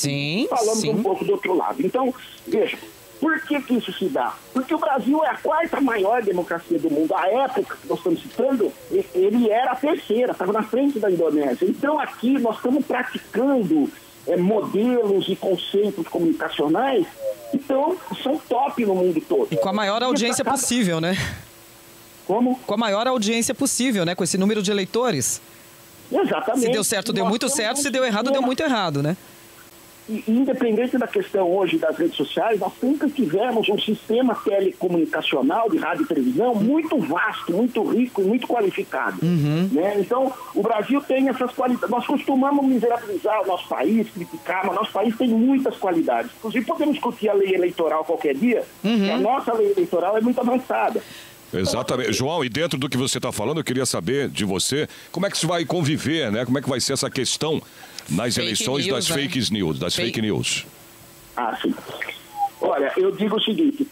falamos um pouco do outro lado. Então, veja, por que isso se dá? Porque o Brasil é a quarta maior democracia do mundo. A época que nós estamos citando, ele era a terceira, estava na frente da Indonésia. Então, aqui nós estamos praticando modelos e conceitos comunicacionais, então, são top no mundo todo. E com a maior audiência possível, né? Como? Com a maior audiência possível, né? Com esse número de eleitores. Exatamente. Se deu certo, deu muito certo. Se deu errado, deu muito errado, né? E, independente da questão hoje das redes sociais, nós sempre tivemos um sistema telecomunicacional de rádio e televisão muito vasto, muito rico e muito qualificado. Né? Então, o Brasil tem essas qualidades. Nós costumamos miserabilizar o nosso país, criticar, mas nosso país tem muitas qualidades. Inclusive, podemos discutir a lei eleitoral qualquer dia, que a nossa lei eleitoral é muito avançada. Exatamente. João, e dentro do que você está falando, eu queria saber de você, como é que isso vai conviver, né? Como é que vai ser essa questão nas eleições das fake news? Sim. Olha, eu digo o seguinte,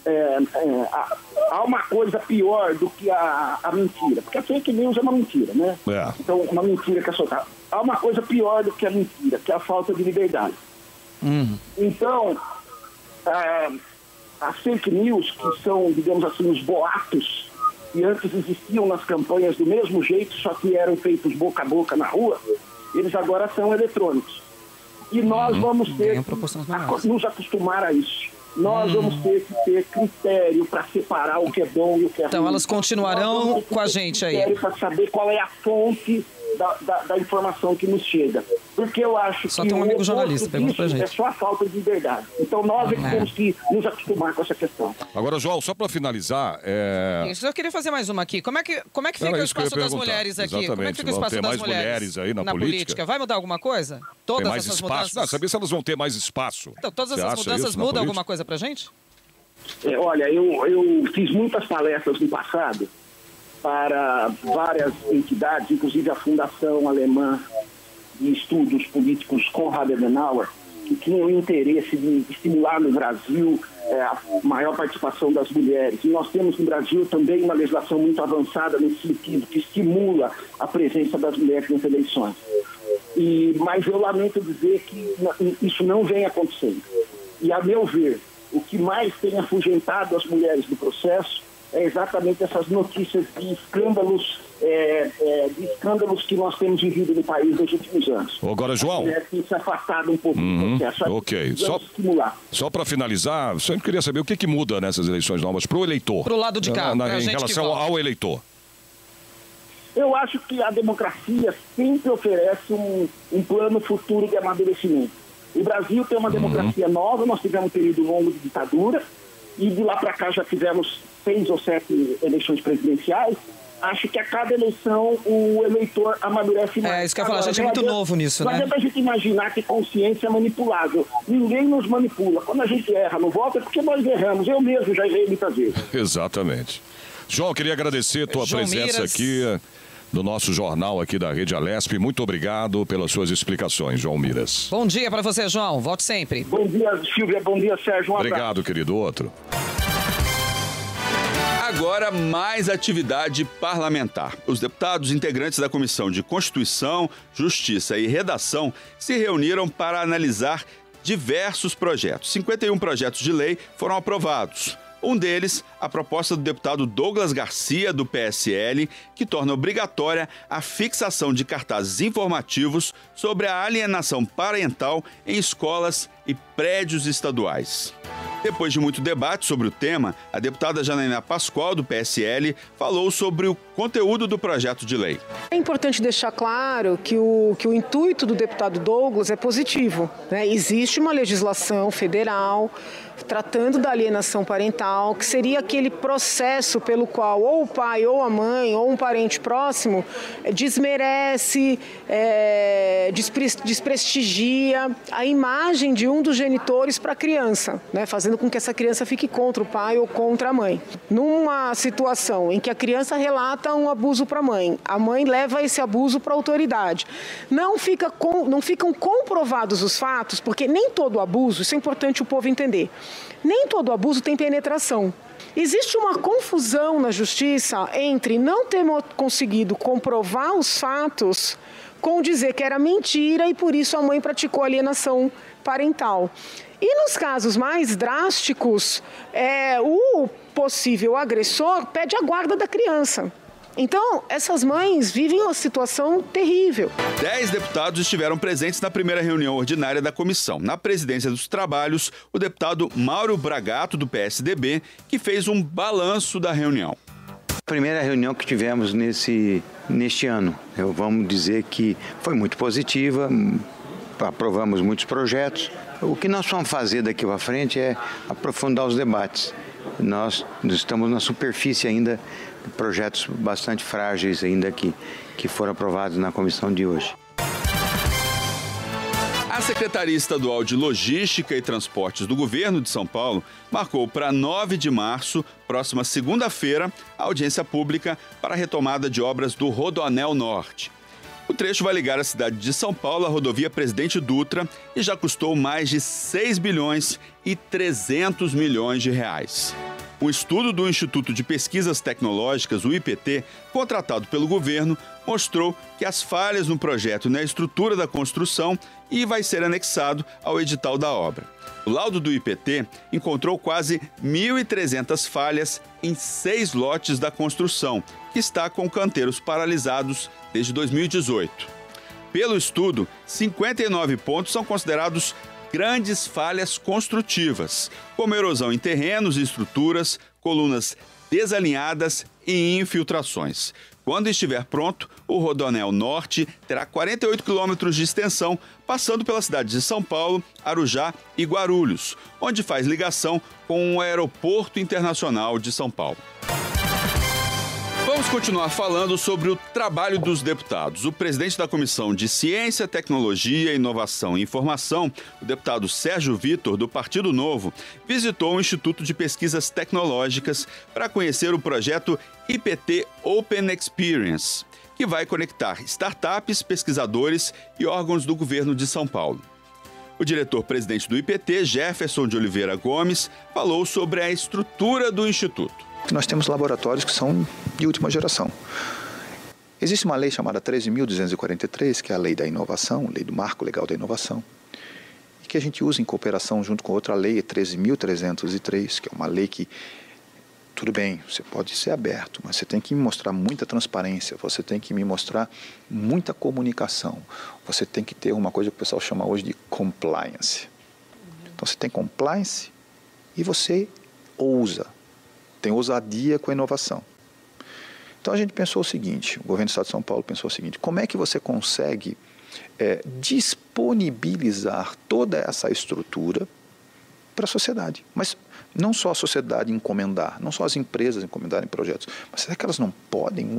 há uma coisa pior do que a mentira, porque a fake news é uma mentira, né? Então, uma mentira que é soltada. Há uma coisa pior do que a mentira, que é a falta de liberdade. Então, as fake news, que são, digamos assim, os boatos que antes existiam nas campanhas do mesmo jeito, só que eram feitos boca a boca na rua, eles agora são eletrônicos. E nós vamos ter que nos acostumar a isso. Nós vamos ter que ter critério para separar o que é bom e o que é ruim. Então elas continuarão com a gente aí. Critério para saber qual é a fonte da informação que nos chega. Porque eu acho só que tem um amigo jornalista pergunta pra gente. É só a falta de liberdade. Então nós temos que nos acostumar com essa questão. Agora, João, só para finalizar... Isso, eu queria fazer mais uma aqui. Como é que fica o espaço das mulheres aqui? Exatamente. Como é que fica o espaço das mulheres aí na política? Vai mudar alguma coisa? Todas essas espaço? mudanças? Não, sabia se elas vão ter mais espaço. Então, todas essas mudanças mudam alguma coisa pra gente? Olha, eu fiz muitas palestras no passado para várias entidades, inclusive a Fundação Alemã de Estudos Políticos Konrad Adenauer, que tinham o interesse de estimular no Brasil a maior participação das mulheres. E nós temos no Brasil também uma legislação muito avançada nesse sentido, que estimula a presença das mulheres nas eleições. Mas eu lamento dizer que isso não vem acontecendo. E, a meu ver, o que mais tem afugentado as mulheres do processo é exatamente essas notícias de escândalos, que nós temos vivido no país nos últimos anos. Agora, João... Tem se afastado um pouco do processo. Ok. Só para finalizar, eu sempre queria saber o que muda nessas eleições novas para o eleitor. Para o lado de cá, em relação ao eleitor. Eu acho que a democracia sempre oferece um plano futuro de amadurecimento. O Brasil tem uma democracia nova, nós tivemos um período longo de ditadura, e de lá para cá já tivemos 6 ou 7 eleições presidenciais. Acho que a cada eleição o eleitor amadurece mais. Isso que eu ia falar, a gente é muito novo nisso, né? Não adianta a gente imaginar que consciência é manipulável. Ninguém nos manipula. Quando a gente erra no voto é porque nós erramos. Eu mesmo já errei muitas vezes. Exatamente. João, queria agradecer a tua presença aqui no nosso jornal aqui da Rede Alesp. Muito obrigado pelas suas explicações, João Miras. Bom dia para você, João. Volte sempre. Bom dia, Silvia. Bom dia, Sérgio. Um Obrigado, abraço. querido. Outro. Agora, mais atividade parlamentar. Os deputados integrantes da Comissão de Constituição, Justiça e Redação se reuniram para analisar diversos projetos. 51 projetos de lei foram aprovados. Um deles, a proposta do deputado Douglas Garcia, do PSL, que torna obrigatória a fixação de cartazes informativos sobre a alienação parental em escolas e prédios estaduais. Depois de muito debate sobre o tema, a deputada Janaína Pascoal, do PSL, falou sobre o conteúdo do projeto de lei. É importante deixar claro que o intuito do deputado Douglas é positivo, né? Existe uma legislação federal tratando da alienação parental, que seria aquele processo pelo qual ou o pai ou a mãe ou um parente próximo desmerece, desprestigia a imagem de um dos genitores para a criança, né? Fazendo com que essa criança fique contra o pai ou contra a mãe. Numa situação em que a criança relata um abuso para a mãe leva esse abuso para a autoridade. Não ficam comprovados os fatos, porque nem todo abuso, isso é importante o povo entender, nem todo abuso tem penetração. Existe uma confusão na justiça entre não ter conseguido comprovar os fatos com dizer que era mentira e por isso a mãe praticou alienação parental. E nos casos mais drásticos, o possível agressor pede a guarda da criança. Então, essas mães vivem uma situação terrível. 10 deputados estiveram presentes na primeira reunião ordinária da comissão. Na presidência dos trabalhos, o deputado Mauro Bragato, do PSDB, que fez um balanço da reunião. Primeira reunião que tivemos neste ano, vamos dizer que foi muito positiva, aprovamos muitos projetos. O que nós vamos fazer daqui para frente é aprofundar os debates. Nós estamos na superfície ainda, projetos bastante frágeis ainda que foram aprovados na comissão de hoje. A Secretaria Estadual de Logística e Transportes do Governo de São Paulo marcou para 9 de março, próxima segunda-feira, a audiência pública para a retomada de obras do Rodoanel Norte. O trecho vai ligar a cidade de São Paulo à rodovia Presidente Dutra e já custou mais de 6 bilhões e 300 milhões de reais. Um estudo do Instituto de Pesquisas Tecnológicas, o IPT, contratado pelo governo, mostrou que as falhas no projeto e na estrutura da construção e vai ser anexado ao edital da obra. O laudo do IPT encontrou quase 1.300 falhas em 6 lotes da construção, que está com canteiros paralisados desde 2018. Pelo estudo, 59 pontos são considerados grandes falhas construtivas, como erosão em terrenos e estruturas, colunas desalinhadas e infiltrações. Quando estiver pronto, o Rodoanel Norte terá 48 quilômetros de extensão, passando pela cidade de São Paulo, Arujá e Guarulhos, onde faz ligação com o Aeroporto Internacional de São Paulo. Vamos continuar falando sobre o trabalho dos deputados. O presidente da Comissão de Ciência, Tecnologia, Inovação e Informação, o deputado Sérgio Vitor, do Partido Novo, visitou o Instituto de Pesquisas Tecnológicas para conhecer o projeto IPT Open Experience, que vai conectar startups, pesquisadores e órgãos do governo de São Paulo. O diretor-presidente do IPT, Jefferson de Oliveira Gomes, falou sobre a estrutura do Instituto. Nós temos laboratórios que são de última geração. Existe uma lei chamada 13.243, que é a lei da inovação, lei do marco legal da inovação, e que a gente usa em cooperação junto com outra lei, 13.303, que é uma lei que, tudo bem, você pode ser aberto, mas você tem que me mostrar muita transparência, você tem que me mostrar muita comunicação, você tem que ter uma coisa que o pessoal chama hoje de compliance. Então você tem compliance e você ousa. Tem ousadia com a inovação. Então a gente pensou o seguinte, o governo do Estado de São Paulo pensou o seguinte, como é que você consegue disponibilizar toda essa estrutura para a sociedade. Mas não só a sociedade encomendar, não só as empresas encomendarem projetos, mas será que elas não podem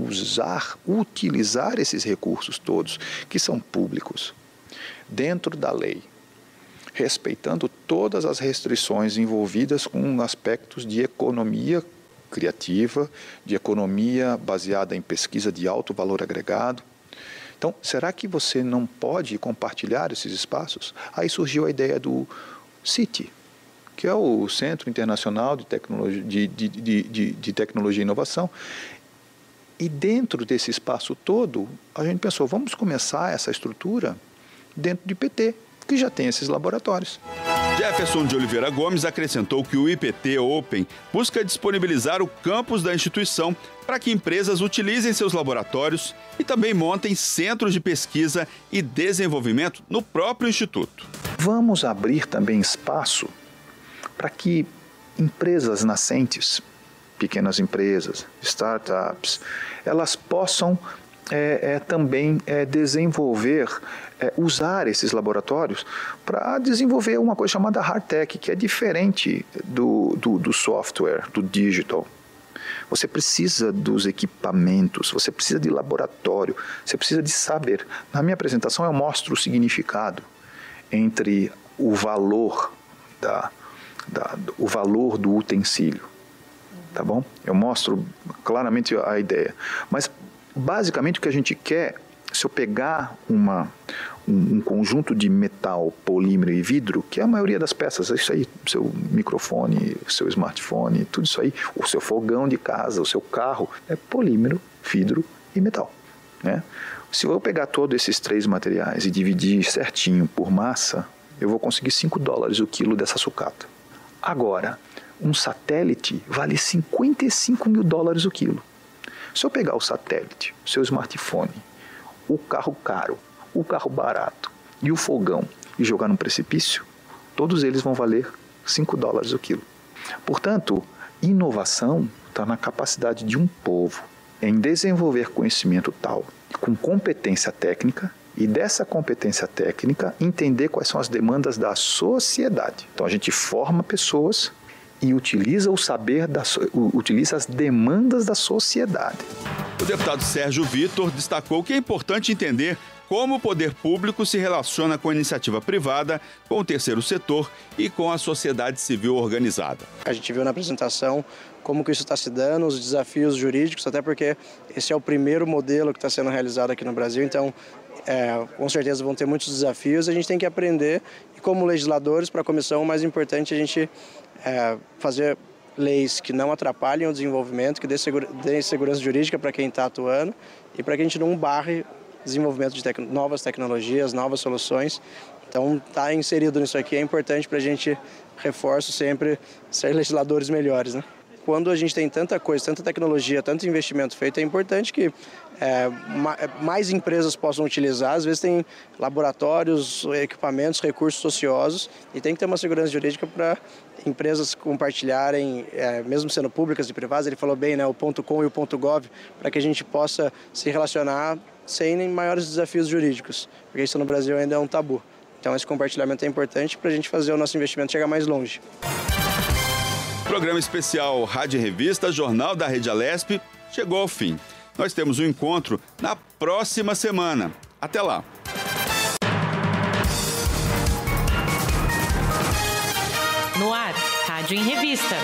utilizar esses recursos todos, que são públicos, dentro da lei, respeitando todas as restrições envolvidas com aspectos de economia criativa, de economia baseada em pesquisa de alto valor agregado? Então, será que você não pode compartilhar esses espaços? Aí surgiu a ideia do CITI, que é o Centro Internacional de Tecnologia e Inovação. E dentro desse espaço todo, a gente pensou, vamos começar essa estrutura dentro do IPT, que já tem esses laboratórios. Jefferson de Oliveira Gomes acrescentou que o IPT Open busca disponibilizar o campus da instituição para que empresas utilizem seus laboratórios e também montem centros de pesquisa e desenvolvimento no próprio instituto. Vamos abrir também espaço para que empresas nascentes, pequenas empresas, startups, elas possam também desenvolver, usar esses laboratórios para desenvolver uma coisa chamada hardtech, que é diferente do software, do digital. Você precisa dos equipamentos, você precisa de laboratório, você precisa de saber. Na minha apresentação eu mostro o significado entre o valor o valor do utensílio, tá bom? Eu mostro claramente a ideia, mas basicamente o que a gente quer, se eu pegar um conjunto de metal, polímero e vidro, que é a maioria das peças, é isso aí, seu microfone, o seu smartphone, tudo isso aí, o seu fogão de casa, o seu carro, é polímero, vidro e metal, né? Se eu pegar todos esses três materiais e dividir certinho por massa, eu vou conseguir $5 o quilo dessa sucata. Agora, um satélite vale $55 mil o quilo. Se eu pegar o satélite, o seu smartphone, o carro caro, o carro barato e o fogão e jogar num precipício, todos eles vão valer $5 o quilo. Portanto, inovação está na capacidade de um povo em desenvolver conhecimento tal, com competência técnica, e dessa competência técnica entender quais são as demandas da sociedade. Então a gente forma pessoas e utiliza o saber, utiliza as demandas da sociedade. O deputado Sérgio Vitor destacou que é importante entender como o poder público se relaciona com a iniciativa privada, com o terceiro setor e com a sociedade civil organizada. A gente viu na apresentação como que isso está se dando, os desafios jurídicos, até porque esse é o primeiro modelo que está sendo realizado aqui no Brasil, então com certeza vão ter muitos desafios, a gente tem que aprender, e como legisladores, para a comissão, o mais importante é a gente fazer leis que não atrapalhem o desenvolvimento, que dê segurança jurídica para quem está atuando e para que a gente não barre desenvolvimento de novas tecnologias, novas soluções. Então, estar inserido nisso aqui é importante para a gente, reforço sempre, ser legisladores melhores, né? Quando a gente tem tanta coisa, tanta tecnologia, tanto investimento feito, é importante que mais empresas possam utilizar. Às vezes tem laboratórios, equipamentos, recursos ociosos e tem que ter uma segurança jurídica para empresas compartilharem, mesmo sendo públicas e privadas. Ele falou bem, né, o .com e o .gov, para que a gente possa se relacionar sem maiores desafios jurídicos, porque isso no Brasil ainda é um tabu. Então esse compartilhamento é importante para a gente fazer o nosso investimento chegar mais longe. Programa especial Rádio Revista, Jornal da Rede Alesp, chegou ao fim. Nós temos um encontro na próxima semana. Até lá! No ar, Rádio em Revista.